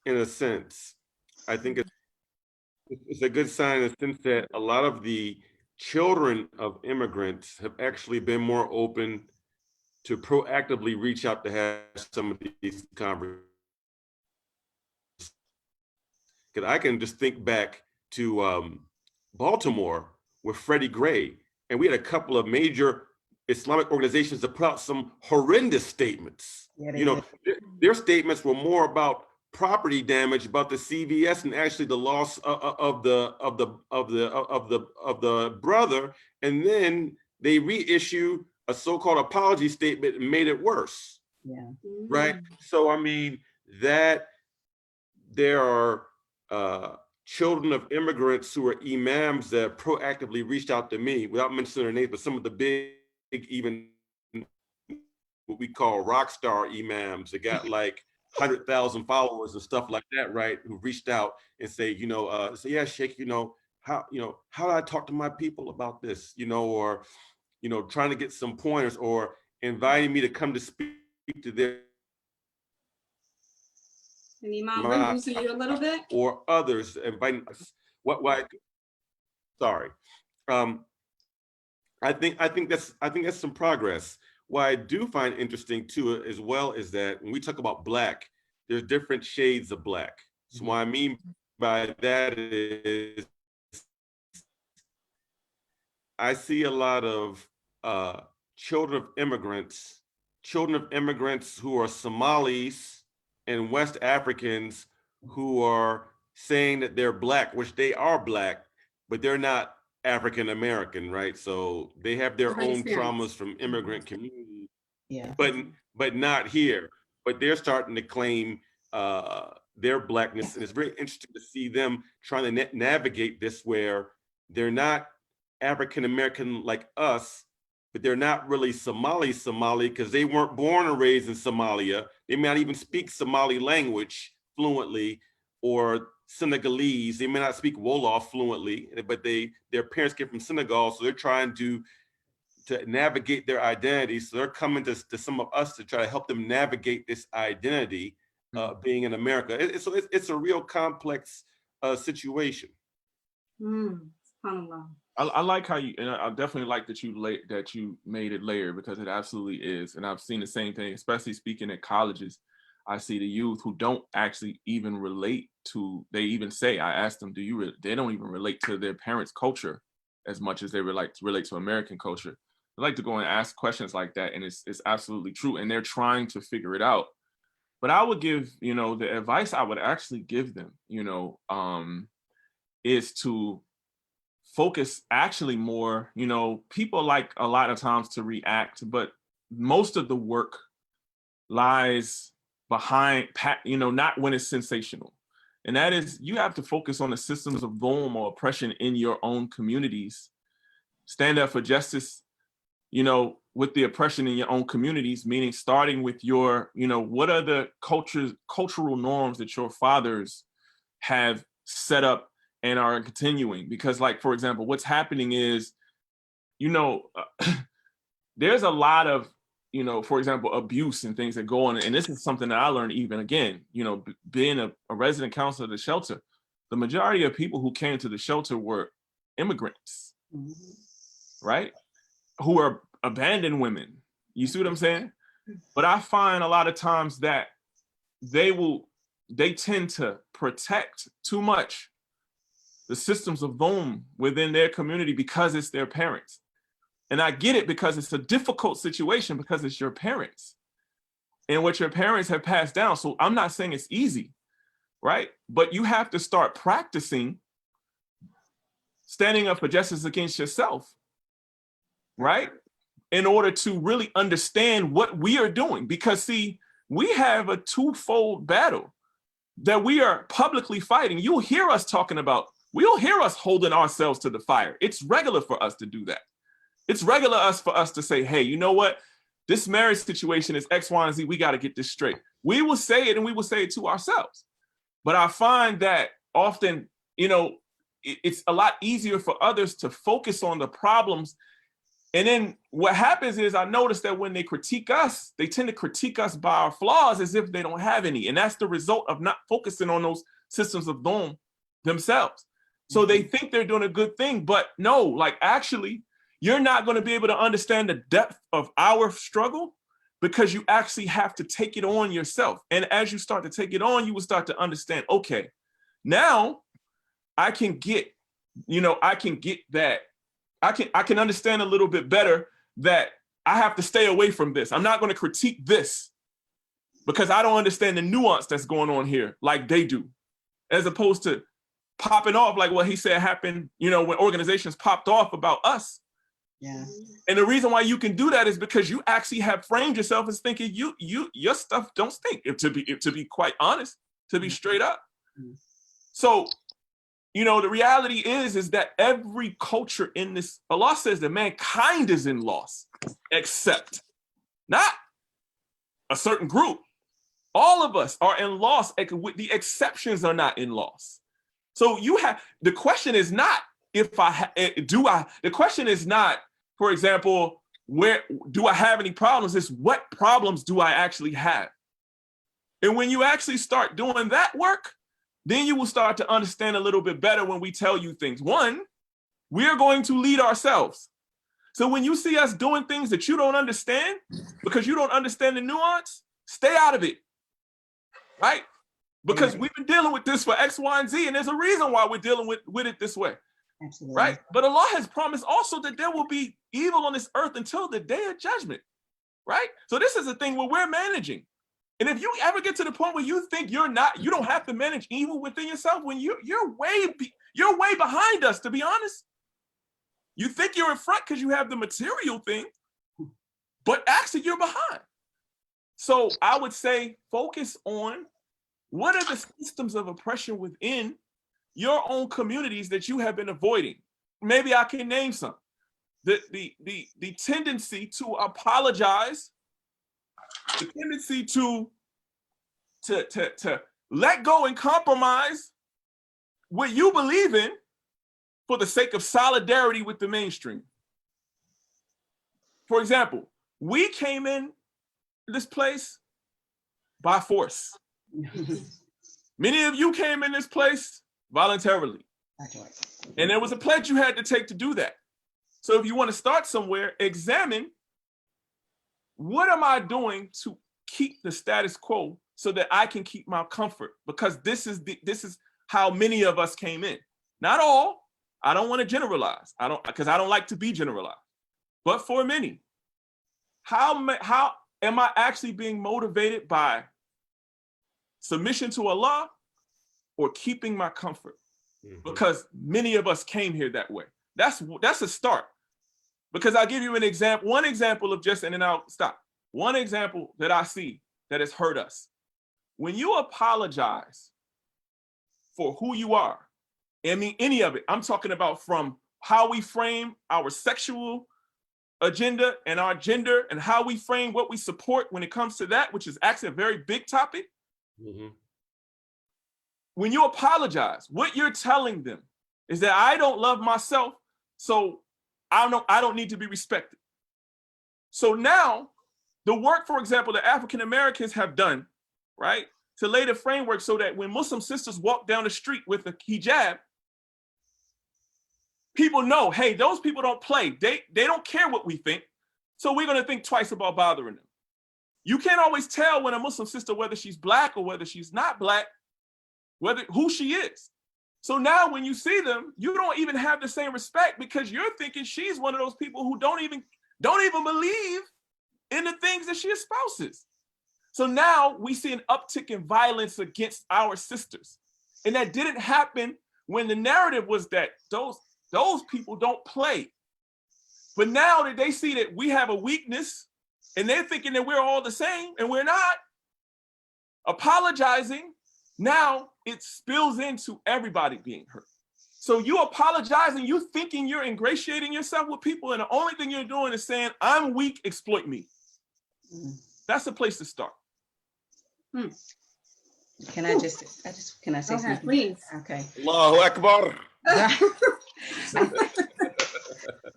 in a sense. I think it's a good sign in the sense that a lot of the children of immigrants have actually been more open to proactively reach out to have some of these conversations. Because I can just think back to Baltimore with Freddie Gray, and we had a couple of major Islamic organizations that put out some horrendous statements. Yeah, you know, their statements were more about property damage, about the CVS, and actually the loss of the brother, and then they reissue a so-called apology statement and made it worse. Yeah. Right. So I mean that there are children of immigrants who are imams that proactively reached out to me, without mentioning their names, but some of the big, even what we call rock star imams that got like 100,000 followers and stuff like that, right? Who reached out and say, say, yeah, Sheikh, how do I talk to my people about this, or, trying to get some pointers, or inviting me to come to speak to their And Imam, we're losing you a little bit. Or others inviting us. Sorry. I think that's some progress. What I do find interesting too, as well, is that when we talk about Black, there's different shades of Black. So what I mean by that is, I see a lot of children of immigrants who are Somalis and West Africans who are saying that they're Black, which they are Black, but they're not African American, right? So they have their own traumas from immigrant communities, Yeah. but not here. But they're starting to claim their Blackness, and it's very interesting to see them trying to navigate this, where they're not African American like us, but they're not really Somali because they weren't born and raised in Somalia. They may not even speak Somali language fluently, or Senegalese. They may not speak Wolof fluently, but their parents came from Senegal, so they're trying to navigate their identity. So they're coming to some of us to try to help them navigate this identity, being in America. It's a real complex situation. SubhanAllah. I like how you, and I definitely like that you made it layered, because it absolutely is. And I've seen the same thing, especially speaking at colleges. I see the youth who don't actually even relate to, they even say, I asked them, they don't even relate to their parents' culture as much as they relate to American culture. I like to go and ask questions like that, and it's absolutely true. And they're trying to figure it out. But I would give, the advice I would actually give them, is to focus actually more, people like a lot of times to react, but most of the work lies behind, not when it's sensational. And that is, you have to focus on the systems of dhulm or oppression in your own communities. Stand up for justice, with the oppression in your own communities, meaning starting with your, what are the cultural norms that your fathers have set up and are continuing? Because, like, for example, what's happening is, there's a lot of, for example, abuse and things that go on. And this is something that I learned even again, being a resident counselor at the shelter. The majority of people who came to the shelter were immigrants, right? Who are abandoned women. You see what I'm saying? But I find a lot of times that they tend to protect too much the systems of dhulm within their community because it's their parents. And I get it, because it's a difficult situation, because it's your parents and what your parents have passed down. So I'm not saying it's easy, right? But you have to start practicing standing up for justice against yourself, right? In order to really understand what we are doing. Because see, we have a twofold battle that we are publicly fighting. You'll hear us talking about, we'll hear us holding ourselves to the fire. It's regular for us to do that. It's regular for us to say, hey, you know what? This marriage situation is X, Y, and Z. We got to get this straight. We will say it, and we will say it to ourselves. But I find that often, it's a lot easier for others to focus on the problems. And then what happens is, I notice that when they critique us, they tend to critique us by our flaws as if they don't have any. And that's the result of not focusing on those systems of dhulm themselves. So they think they're doing a good thing, but no, like actually, you're not going to be able to understand the depth of our struggle because you actually have to take it on yourself. And as you start to take it on, you will start to understand, okay, now I can get, I can get that. I can understand a little bit better that I have to stay away from this. I'm not going to critique this because I don't understand the nuance that's going on here like they do, as opposed to popping off like what he said happened, when organizations popped off about us. Yeah. And the reason why you can do that is because you actually have framed yourself as thinking your stuff don't stink. To be quite honest, to be straight up. So, the reality is that every culture in this, Allah says that mankind is in loss, except not a certain group. All of us are in loss. The exceptions are not in loss. So the question is not the question is not, for example, where do I have any problems? It's what problems do I actually have? And when you actually start doing that work, then you will start to understand a little bit better when we tell you things. One, we are going to lead ourselves. So when you see us doing things that you don't understand, because you don't understand the nuance, stay out of it, right? Because we've been dealing with this for X, Y, and Z, and there's a reason why we're dealing with it this way. Absolutely. Right? But Allah has promised also that there will be evil on this earth until the day of judgment, right? So this is a thing where we're managing. And if you ever get to the point where you think you don't have to manage evil within yourself, when you're way behind us, to be honest. You think you're in front because you have the material thing, but actually you're behind. So I would say focus on what are the systems of oppression within your own communities that you have been avoiding. Maybe I can name some. The tendency to apologize, the tendency to let go and compromise what you believe in for the sake of solidarity with the mainstream. For example, we came in this place by force. Many of you came in this place voluntarily. And there was a pledge you had to take to do that. So if you want to start somewhere, examine what am I doing to keep the status quo so that I can keep my comfort? Because this is how many of us came in. Not all. I don't want to generalize. Because I don't like to be generalized. But for many, how am I actually being motivated by submission to Allah or keeping my comfort? Because many of us came here that way. That's a start. Because I'll give you an example, one example of and then I'll stop. One example that I see that has hurt us. When you apologize for who you are, I mean, any of it, I'm talking about from how we frame our sexual agenda and our gender and how we frame what we support when it comes to that, which is actually a very big topic. When you apologize, what you're telling them is that I don't love myself, so I don't need to be respected. So now, the work, for example, that African Americans have done, right, to lay the framework so that when Muslim sisters walk down the street with a hijab, people know, hey, those people don't play. They don't care what we think, so we're going to think twice about bothering them. You can't always tell when a Muslim sister, whether she's Black or whether she's not Black, who she is. So now when you see them, you don't even have the same respect because you're thinking she's one of those people who don't even believe in the things that she espouses. So now we see an uptick in violence against our sisters. And that didn't happen when the narrative was that those people don't play. But now that they see that we have a weakness and they're thinking that we're all the same and we're not, apologizing, now it spills into everybody being hurt. So you apologizing, you thinking you're ingratiating yourself with people, and the only thing you're doing is saying, I'm weak, exploit me. That's the place to start. Can I say something? Please. Okay. Allahu Akbar.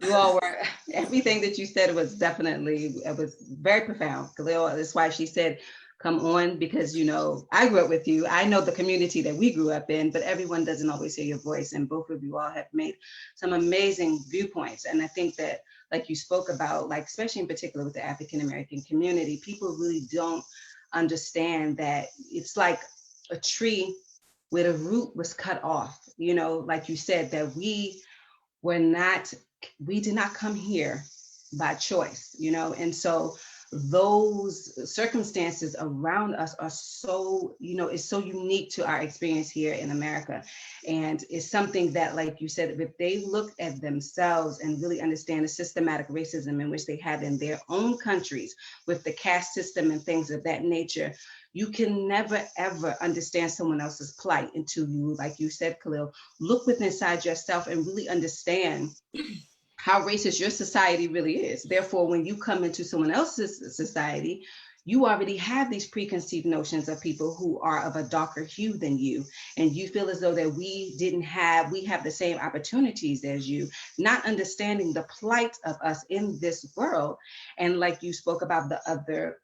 You all were, everything that you said was very profound. Khalil, that's why she said, come on, because, you know, I grew up with you. I know the community that we grew up in, but everyone doesn't always hear your voice. And both of you all have made some amazing viewpoints. And I think that, like you spoke about, like, especially in particular with the African-American community, people really don't understand that it's like a tree where the root was cut off, you know, like you said, that we did not come here by choice, you know, and so those circumstances around us are so, you know, it's so unique to our experience here in America. And it's something that, like you said, if they look at themselves and really understand the systematic racism in which they have in their own countries with the caste system and things of that nature, you can never, ever understand someone else's plight until you, like you said, Khalil, look within inside yourself and really understand how racist your society really is. Therefore, when you come into someone else's society, you already have these preconceived notions of people who are of a darker hue than you. And you feel as though that we have the same opportunities as you, not understanding the plight of us in this world. And like you spoke about the other,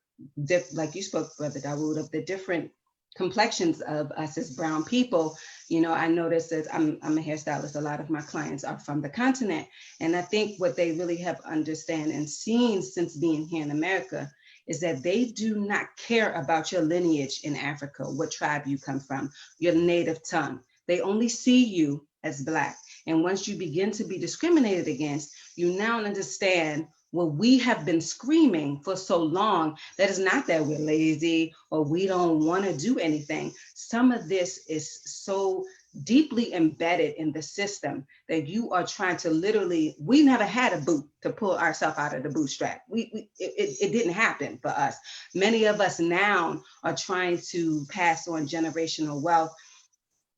like you spoke, Brother Dawood, of the different complexions of us as brown people. You know, I noticed that I'm a hairstylist. A lot of my clients are from the continent. And I think what they really have understand and seen since being here in America is that they do not care about your lineage in Africa, what tribe you come from, your native tongue. They only see you as Black. And once you begin to be discriminated against, you now understand what we have been screaming for so long, that is not that we're lazy or we don't want to do anything. Some of this is so deeply embedded in the system that you are trying to literally, we never had a boot to pull ourselves out of the bootstrap. It didn't happen for us. Many of us now are trying to pass on generational wealth.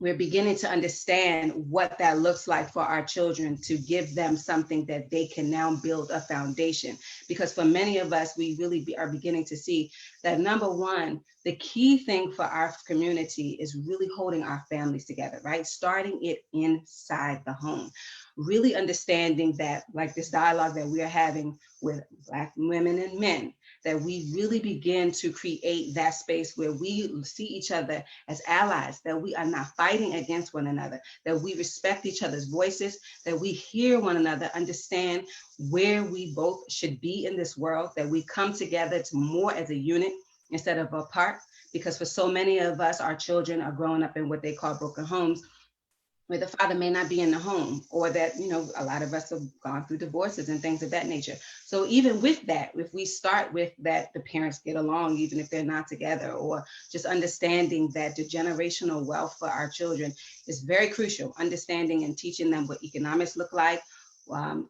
We're beginning to understand what that looks like for our children, to give them something that they can now build a foundation. Because for many of us, we really are beginning to see that, number one, the key thing for our community is really holding our families together, right? Starting it inside the home. Really understanding that, like this dialogue that we are having with Black women and men, that we really begin to create that space where we see each other as allies, that we are not fighting against one another, that we respect each other's voices, that we hear one another, understand where we both should be in this world, that we come together to more as a unit instead of apart. Because for so many of us, our children are growing up in what they call broken homes, where the father may not be in the home, or that, you know, a lot of us have gone through divorces and things of that nature. So even with that, if we start with that, the parents get along, even if they're not together, or just understanding that the generational wealth for our children is very crucial, understanding and teaching them what economics look like,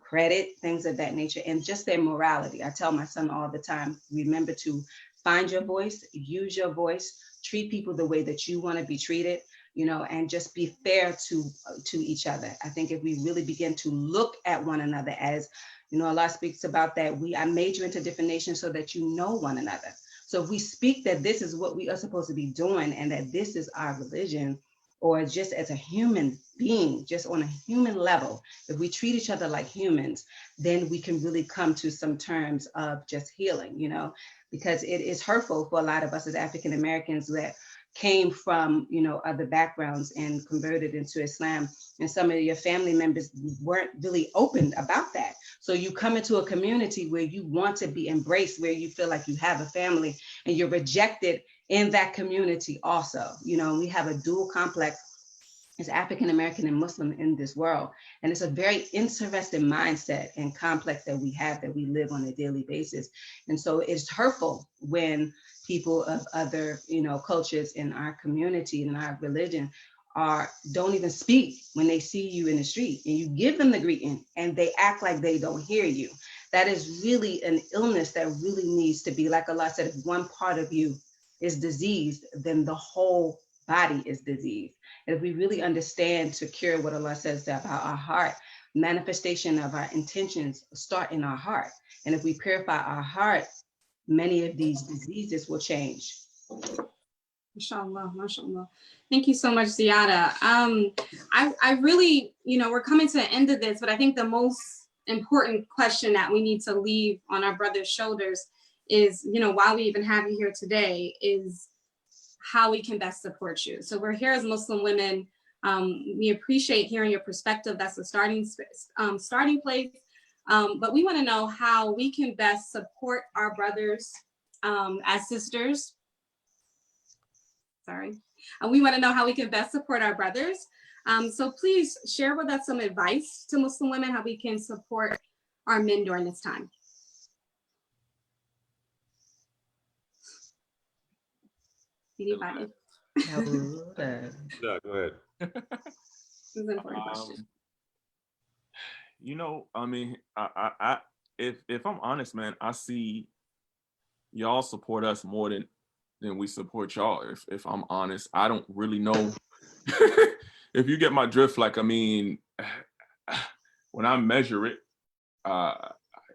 credit, things of that nature, and just their morality. I tell my son all the time, remember to find your voice, use your voice, treat people the way that you want to be treated, you know, and just be fair to each other. I think if we really begin to look at one another as, you know, Allah speaks about that, I made you into different nations so that you know one another. So if we speak that this is what we are supposed to be doing and that this is our religion, or just as a human being, just on a human level, if we treat each other like humans, then we can really come to some terms of just healing, you know, because it is hurtful for a lot of us as African Americans that came from, you know, other backgrounds and converted into Islam. And some of your family members weren't really open about that. So you come into a community where you want to be embraced, where you feel like you have a family, and you're rejected in that community also. You know, we have a dual complex as African American and Muslim in this world. And it's a very interesting mindset and complex that we live on a daily basis. And so it's hurtful when people of other, you know, cultures in our community and our religion don't even speak when they see you in the street, and you give them the greeting and they act like they don't hear you. That is really an illness that really needs to be, like Allah said, if one part of you is diseased, then the whole body is diseased. And if we really understand to cure what Allah says about our heart, manifestation of our intentions start in our heart. And if we purify our heart, many of these diseases will change. MashaAllah, MashaAllah. Thank you so much, Ziada. I really, you know, we're coming to the end of this, but I think the most important question that we need to leave on our brother's shoulders is, you know, why we even have you here today is how we can best support you. So we're here as Muslim women. We appreciate hearing your perspective. That's the starting place. But we want to know how we can best support our brothers as sisters. Sorry. We want to know how we can best support our brothers. So please share with us some advice to Muslim women, how we can support our men during this time. Anybody? No, go ahead. This is an important question. You know, I mean, if I'm honest, man, I see y'all support us more than we support y'all. If I'm honest, I don't really know if you get my drift. Like, I mean, when I measure it,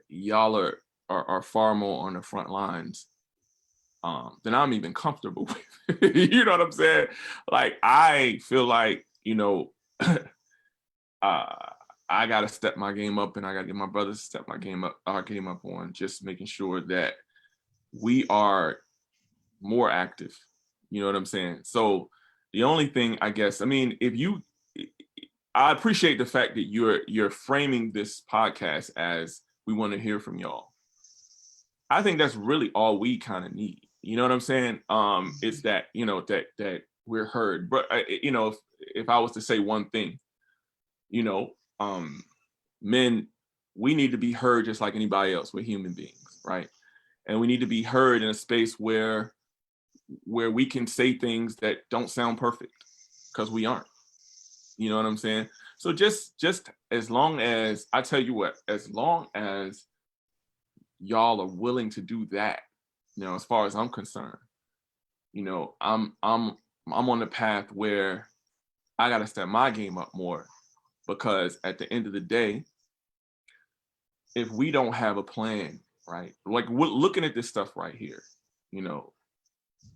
y'all are far more on the front lines than I'm even comfortable with. You know what I'm saying? Like, I feel like, you know, I gotta step my game up, and I gotta get my brothers to step our game up on just making sure that we are more active. You know what I'm saying? So the only thing, I guess, I mean, I appreciate the fact that you're framing this podcast as we want to hear from y'all. I think that's really all we kind of need. You know what I'm saying? It's that, you know, that we're heard. But you know, if I was to say one thing, you know, men, we need to be heard just like anybody else. We're human beings, right? And we need to be heard in a space where we can say things that don't sound perfect, because we aren't. You know what I'm saying? So just as long as, I tell you what, as long as y'all are willing to do that, you know, as far as I'm concerned, you know, I'm on the path where I gotta step my game up more, because at the end of the day, if we don't have a plan, right? Like, we're looking at this stuff right here, you know,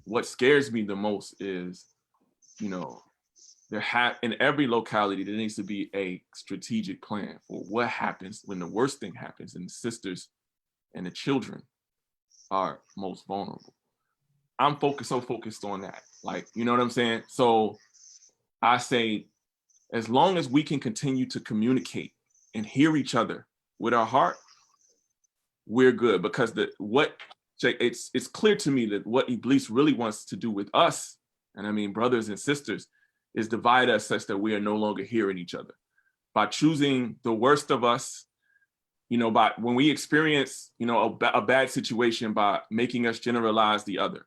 what scares me the most is, you know, in every locality, there needs to be a strategic plan for what happens when the worst thing happens and the sisters and the children are most vulnerable. I'm so focused on that. Like, you know what I'm saying? So I say, as long as we can continue to communicate and hear each other with our heart, we're good. Because it's clear to me that what Iblis really wants to do with us, and I mean brothers and sisters, is divide us such that we are no longer hearing each other. By choosing the worst of us, you know, by when we experience, you know, a bad situation, by making us generalize the other.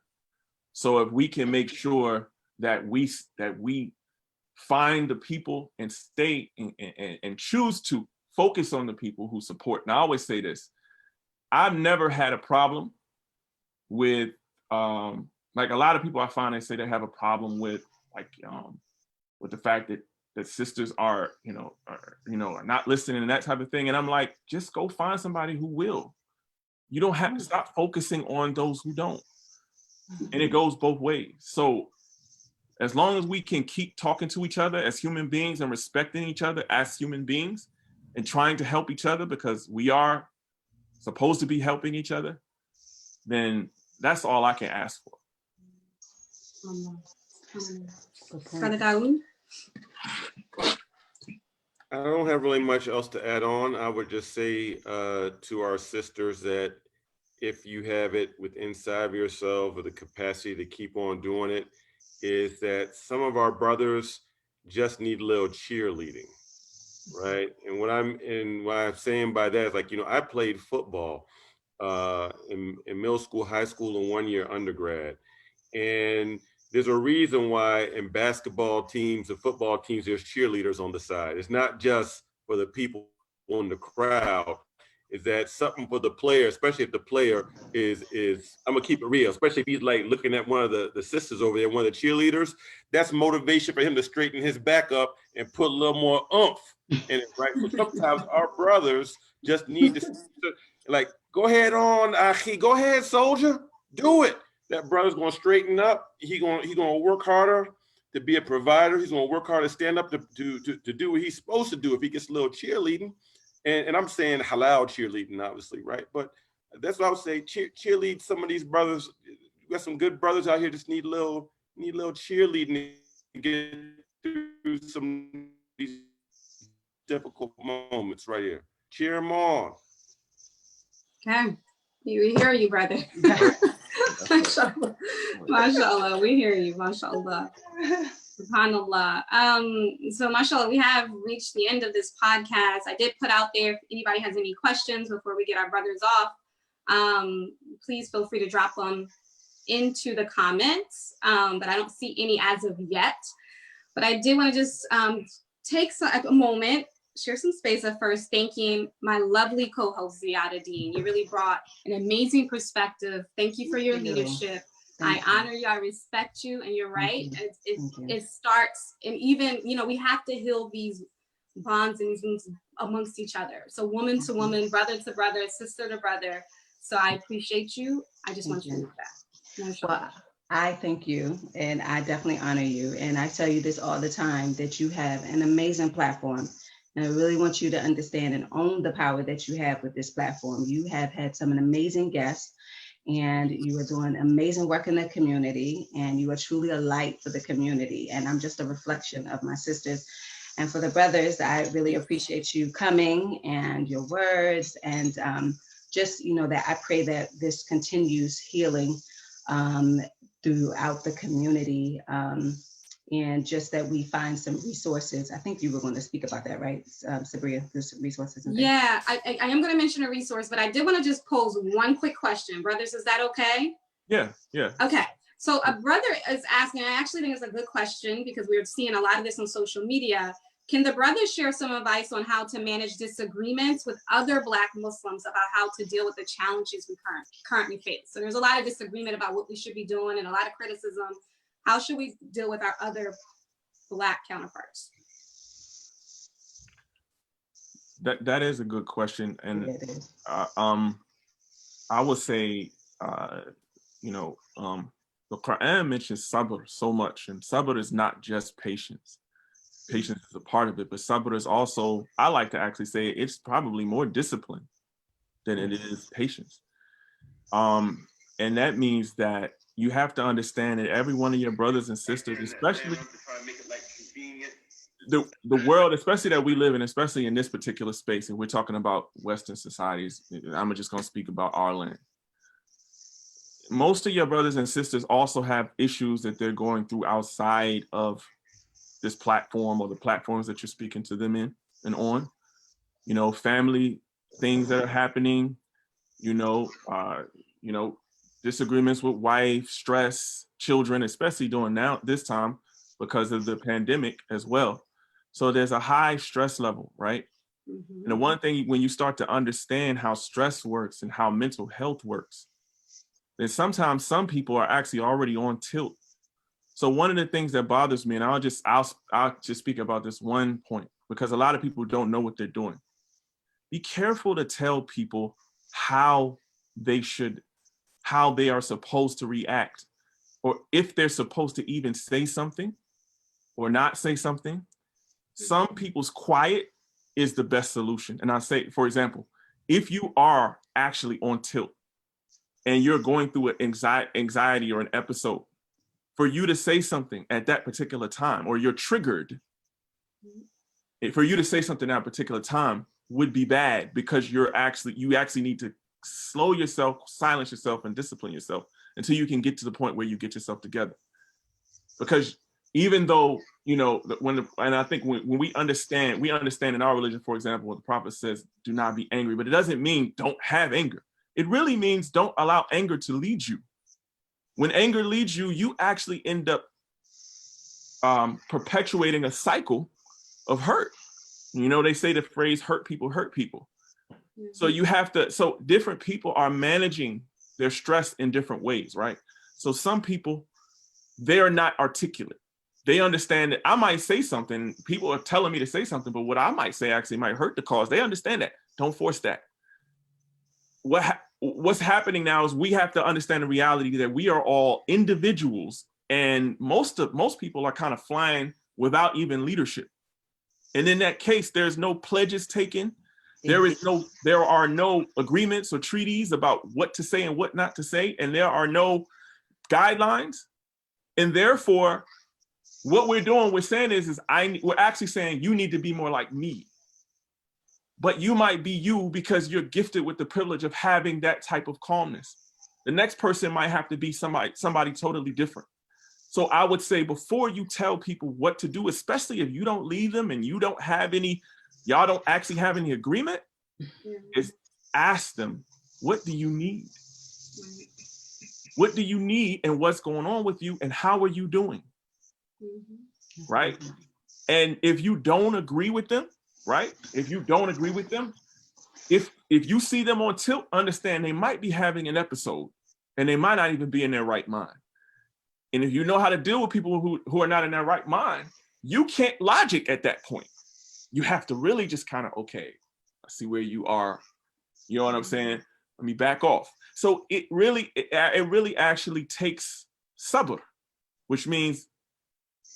So if we can make sure that we find the people and stay and choose to focus on the people who support. And I always say this, I've never had a problem with, like, a lot of people I find, they say they have a problem with, like, with the fact that sisters are not listening and that type of thing. And I'm like, just go find somebody who will. You don't have to stop focusing on those who don't. And it goes both ways. So as long as we can keep talking to each other as human beings and respecting each other as human beings and trying to help each other, because we are supposed to be helping each other, then that's all I can ask for. I don't have really much else to add on. I would just say to our sisters that if you have it within inside of yourself, or the capacity to keep on doing it, is that some of our brothers just need a little cheerleading, right? And what I'm saying by that is, like, you know, I played football in middle school, high school, and 1 year undergrad. And there's a reason why in basketball teams and football teams, there's cheerleaders on the side. It's not just for the people in the crowd. Is that something for the player, especially if the player is I'm gonna keep it real, especially if he's like looking at one of the sisters over there, one of the cheerleaders, that's motivation for him to straighten his back up and put a little more oomph in it, right? So sometimes our brothers just need to, like, go ahead on, Akhi, go ahead, soldier, do it. That brother's gonna straighten up. He gonna work harder to be a provider. He's gonna work hard to stand up to do what he's supposed to do if he gets a little cheerleading. And I'm saying halal cheerleading, obviously, right? But That's what I would say. Cheerlead some of these brothers. We got some good brothers out here. Just need a little cheerleading to get through some of these difficult moments right here. Cheer them on. Okay, we hear you, brother. Mashallah. Mashallah, we hear you. Mashallah. SubhanAllah. So mashallah, we have reached the end of this podcast. I did put out there if anybody has any questions before we get our brothers off. Please feel free to drop them into the comments. But I don't see any as of yet. But I did want to just take a moment, share some space at first, thanking my lovely co-host Ziada Dean. You really brought an amazing perspective. Thank you for your leadership. I honor you, I respect you, and you're right. It starts, and even, you know, we have to heal these bonds and these things amongst each other. So woman to woman, brother to brother, sister to brother. So I appreciate you. I just want you to know that. Well, I thank you, and I definitely honor you. And I tell you this all the time, that you have an amazing platform. And I really want you to understand and own the power that you have with this platform. You have had some amazing guests, and you are doing amazing work in the community, and you are truly a light for the community. And I'm just a reflection of my sisters. And for the brothers, I really appreciate you coming and your words, and just, you know, that I pray that this continues healing throughout the community, and just that we find some resources. I think you were going to speak about that, right, Sabria? There's resources. And yeah, I am going to mention a resource, but I did want to just pose one quick question. Brothers, is that okay? Yeah. Okay. So a brother is asking, I actually think it's a good question because we're seeing a lot of this on social media. Can the brothers share some advice on how to manage disagreements with other Black Muslims about how to deal with the challenges we currently face? So there's a lot of disagreement about what we should be doing and a lot of criticism. How should we deal with our other Black counterparts? That is a good question. And I would say, the Quran mentions sabr so much, and sabr is not just patience. Patience is a part of it, but sabr is also, I like to actually say, it's probably more discipline than it is patience. And that means that you have to understand that every one of your brothers and sisters, especially the world, especially that we live in, especially in this particular space, and we're talking about Western societies, I'm just going to speak about our land. Most of your brothers and sisters also have issues that they're going through outside of this platform or the platforms that you're speaking to them in and on. You know, family things that are happening, disagreements with wife, stress, children, especially during this time because of the pandemic as well. So there's a high stress level, right? Mm-hmm. And the one thing, when you start to understand how stress works and how mental health works, then sometimes some people are actually already on tilt. So one of the things that bothers me, and I'll just speak about this one point, because a lot of people don't know what they're doing. Be careful to tell people how they are supposed to react, or if they're supposed to even say something or not say something. Some people's quiet is the best solution. And I say, for example, if you are actually on tilt and you're going through an anxiety or an episode, for you to say something at that particular time, or you're triggered, for you to say something at a particular time would be bad, because you actually need to slow yourself, silence yourself, and discipline yourself until you can get to the point where you get yourself together. Because even though, and I think when we understand in our religion, for example, what the prophet says, do not be angry, but it doesn't mean don't have anger. It really means don't allow anger to lead you. When anger leads you, you actually end up perpetuating a cycle of hurt. They say the phrase, hurt people hurt people. Mm-hmm. So different people are managing their stress in different ways, right? So some people, they are not articulate. They understand that I might say something, people are telling me to say something, but what I might say actually might hurt the cause. They understand that. Don't force that. What's happening now is we have to understand the reality that we are all individuals, and most people are kind of flying without even leadership. And in that case, there's no pledges taken. There are no agreements or treaties about what to say and what not to say, and there are no guidelines. And therefore, what we're doing, we're saying we're actually saying you need to be more like me. But you might be you because you're gifted with the privilege of having that type of calmness. The next person might have to be somebody totally different. So I would say before you tell people what to do, especially if you don't lead them and you don't have y'all don't actually have any agreement, is ask them, what do you need? What do you need and what's going on with you and how are you doing? Right? And if you don't agree with them, right? If you don't agree with them, if you see them on tilt, understand they might be having an episode and they might not even be in their right mind. And if you know how to deal with people who are not in their right mind, you can't logic at that point. You have to really just kind of, okay, I see where you are. You know what I'm saying? Let me back off. So it really actually takes sabr, which means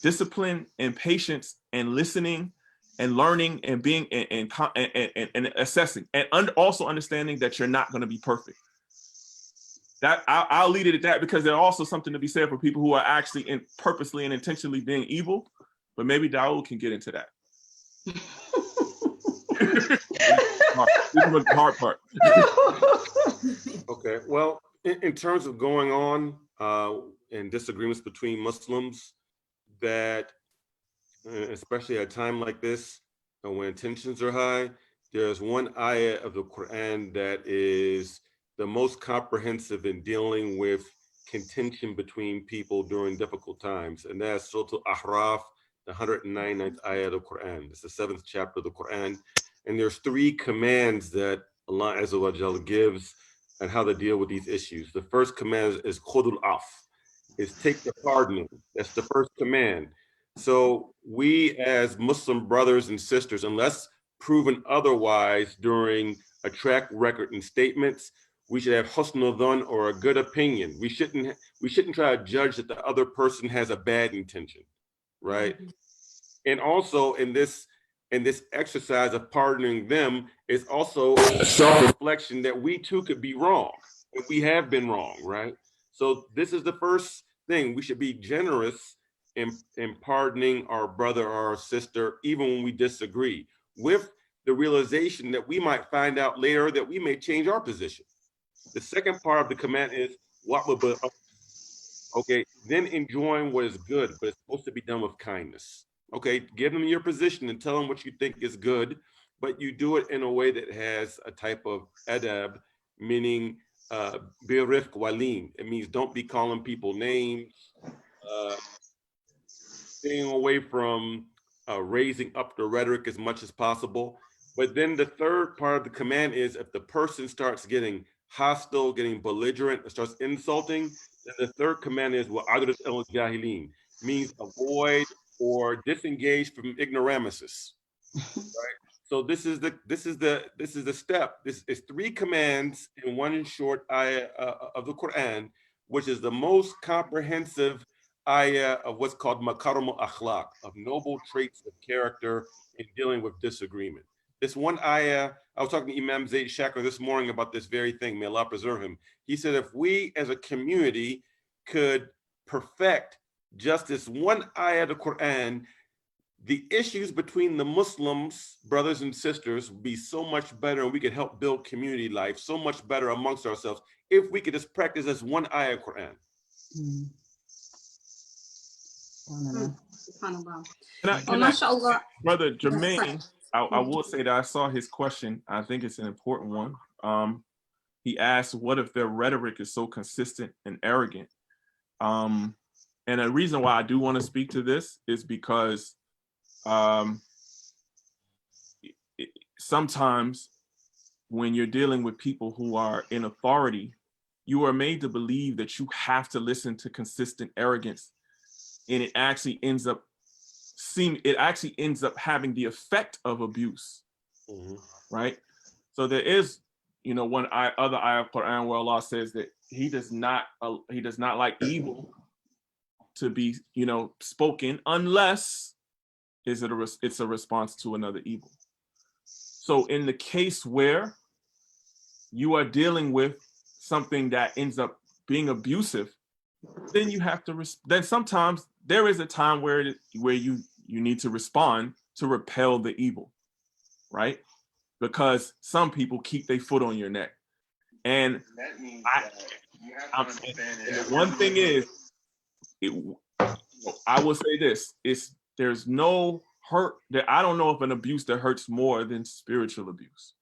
discipline and patience and listening and learning and being and assessing and also understanding that you're not going to be perfect. That I'll leave it at that, because there's also something to be said for people who are actually purposely and intentionally being evil. But maybe Daoud can get into that. This is the hard part. Okay, well, in terms of going on and disagreements between Muslims, that especially at a time like this, when tensions are high, there's one ayah of the Quran that is the most comprehensive in dealing with contention between people during difficult times, and that's Surah Al-Ahraf, the 199th ayah of the Quran. It's the 7th chapter of the Quran, and there's 3 commands that Allah Azza wa Jalla gives and how to deal with these issues. The first command is Khudul Af, is take the pardoning. That's the first command. So we as Muslim brothers and sisters, unless proven otherwise during a track record and statements, we should have husnul dhan, or a good opinion. We shouldn't try to judge that the other person has a bad intention, right? And also in this exercise of pardoning them is also a self-reflection that we too could be wrong, and we have been wrong, right? So this is the first thing. We should be generous in pardoning our brother or our sister, even when we disagree, with the realization that we might find out later that we may change our position. The second part of the command is what will be, okay, then enjoying what is good, but it's supposed to be done with kindness. Okay, give them your position and tell them what you think is good, but you do it in a way that has a type of adab, meaning birifq walin. It means don't be calling people names, staying away from raising up the rhetoric as much as possible. But then the third part of the command is if the person starts getting hostile, getting belligerent, or starts insulting, then the third command is wa'adrat al-jahilin, means avoid or disengage from ignoramuses, right? So this is the step. This is 3 commands in one short ayah of the Quran, which is the most comprehensive ayah of what's called makarim al-akhlaq, of noble traits of character in dealing with disagreement. This one ayah, I was talking to Imam Zayd Shakir this morning about this very thing, may Allah preserve him. He said, if we as a community could perfect just this one ayah of the Quran, the issues between the Muslims, brothers and sisters, would be so much better, and we could help build community life so much better amongst ourselves if we could just practice this one ayah of Quran. Brother Jermaine, I will say that I saw his question. I think it's an important one. He asked, what if their rhetoric is so consistent and arrogant? And the reason why I do want to speak to this is because sometimes when you're dealing with people who are in authority, you are made to believe that you have to listen to consistent arrogance, and it actually ends up having the effect of abuse, right? So there is, one other ayah of Quran where Allah says that He does not like evil to be, spoken unless it's a response to another evil. So in the case where you are dealing with something that ends up being abusive, then you have to, then sometimes there is a time where you need to respond to repel the evil, right? Because some people keep their foot on your neck. And That means the one thing is, I will say this, there's no hurt that I don't know of an abuse that hurts more than spiritual abuse.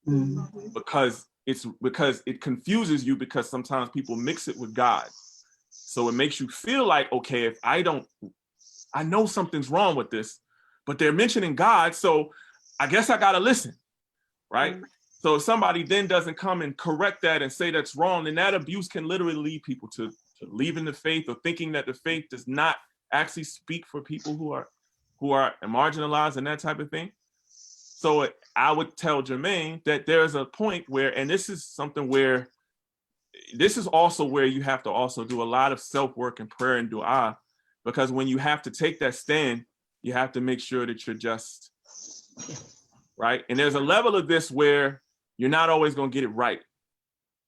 Mm-hmm. Because it confuses you, because sometimes people mix it with God. So it makes you feel like, okay, if I know something's wrong with this, but they're mentioning God, so I guess I gotta listen, right? Mm-hmm. So if somebody then doesn't come and correct that and say that's wrong, then that abuse can literally lead people to leaving the faith, or thinking that the faith does not actually speak for people who are marginalized and that type of thing. So I would tell Jermaine that there's a point where, and this is also where you have to also do a lot of self-work and prayer and dua, because when you have to take that stand, you have to make sure that you're just, right? And there's a level of this where you're not always going to get it right,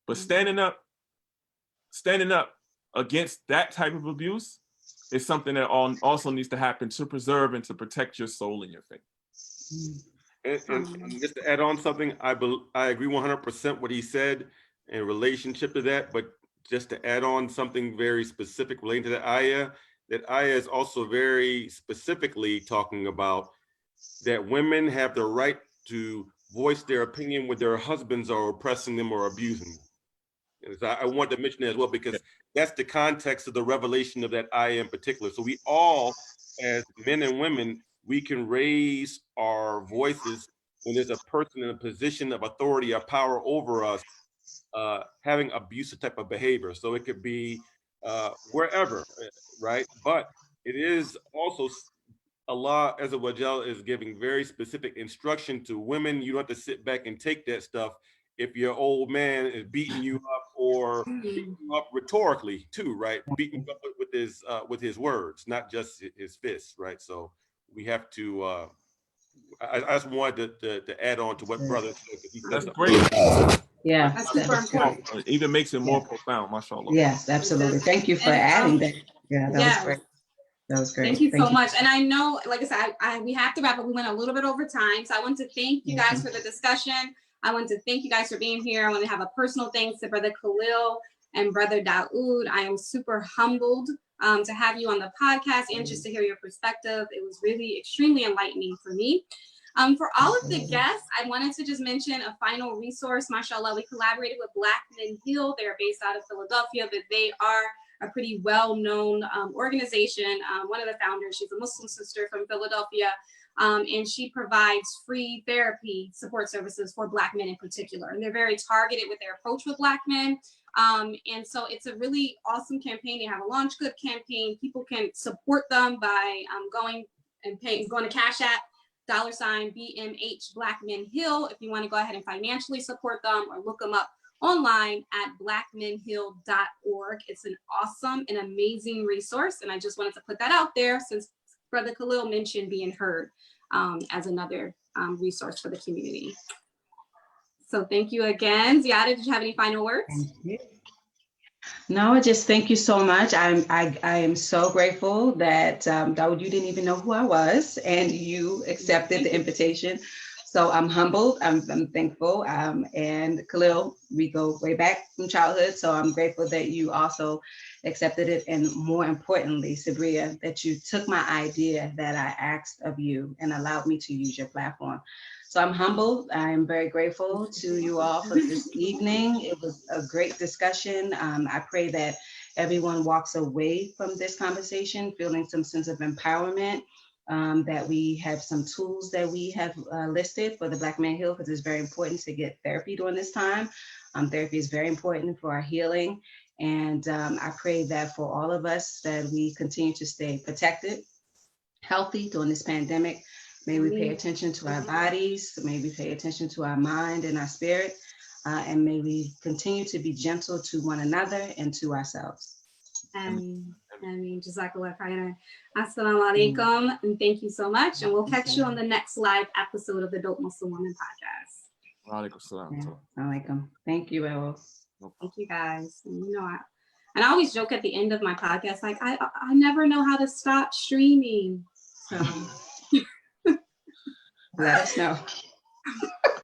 but standing up against that type of abuse is something that also needs to happen to preserve and to protect your soul and your faith. And just to add on something, I agree 100% what he said in relationship to that, but just to add on something very specific relating to that ayah is also very specifically talking about that women have the right to voice their opinion when their husbands are oppressing them or abusing them. And so I want to mention that as well, because that's the context of the revelation of that ayah in particular. So we all, as men and women, we can raise our voices when there's a person in a position of authority or power over us having abusive type of behavior. So it could be wherever, right? But it is also, Allah Azza wa Jal is giving very specific instruction to women. You don't have to sit back and take that stuff if your old man is beating you up, or beating you up rhetorically too, right? Beating you up with his words, not just his fists, right? So we have to. I just wanted to add on to what brother said. That's great. Yeah, that's super important. It even makes it more profound, mashallah. Yes, absolutely. Thank you for adding that. Yeah, that was great. That was great. Thank you so much. And I know, like I said, we have to wrap up. We went a little bit over time. So I want to thank you guys for the discussion. I want to thank you guys for being here. I want to have a personal thanks to Brother Khalil and Brother Daoud. I am super humbled to have you on the podcast and just to hear your perspective. It was really extremely enlightening for me. For all of the guests, I wanted to just mention a final resource. MashaAllah, we collaborated with Black Men Heal. They're based out of Philadelphia, but they are a pretty well-known organization. One of the founders, she's a Muslim sister from Philadelphia, and she provides free therapy support services for Black men in particular. And they're very targeted with their approach with Black men. And so it's a really awesome campaign. They have a Launch Good campaign. People can support them by going to Cash App, $BMH Black Men Heal, if you want to go ahead and financially support them, or look them up online at blackmenheal.org. It's an awesome and amazing resource. And I just wanted to put that out there since Brother Khalil mentioned being heard as another resource for the community. So thank you again. Ziada, did you have any final words? Thank you. No, just thank you so much. I am so grateful that Daoud, you didn't even know who I was, and you accepted the invitation. So I'm humbled. I'm thankful. And Khalil, we go way back from childhood. So I'm grateful that you also accepted it, and more importantly, Sabria, that you took my idea that I asked of you and allowed me to use your platform. So I'm humbled. I'm very grateful to you all for this evening. It was a great discussion. I pray that everyone walks away from this conversation feeling some sense of empowerment, that we have some tools that we have listed for the Black Men Heal, because it's very important to get therapy during this time. Therapy is very important for our healing. And I pray that for all of us, that we continue to stay protected, healthy during this pandemic. May we pay attention to our bodies, may we pay attention to our mind and our spirit, and may we continue to be gentle to one another and to ourselves. And I mean, Jazakallah khairan. Assalamu alaikum, and thank you so much. And we'll catch you on the next live episode of the Dope Muslim Woman podcast. Wa alaikum salam. Assalamualaikum. Thank you, Errol. Thank you guys. And you know, I always joke at the end of my podcast, like I never know how to stop streaming. So Let us know.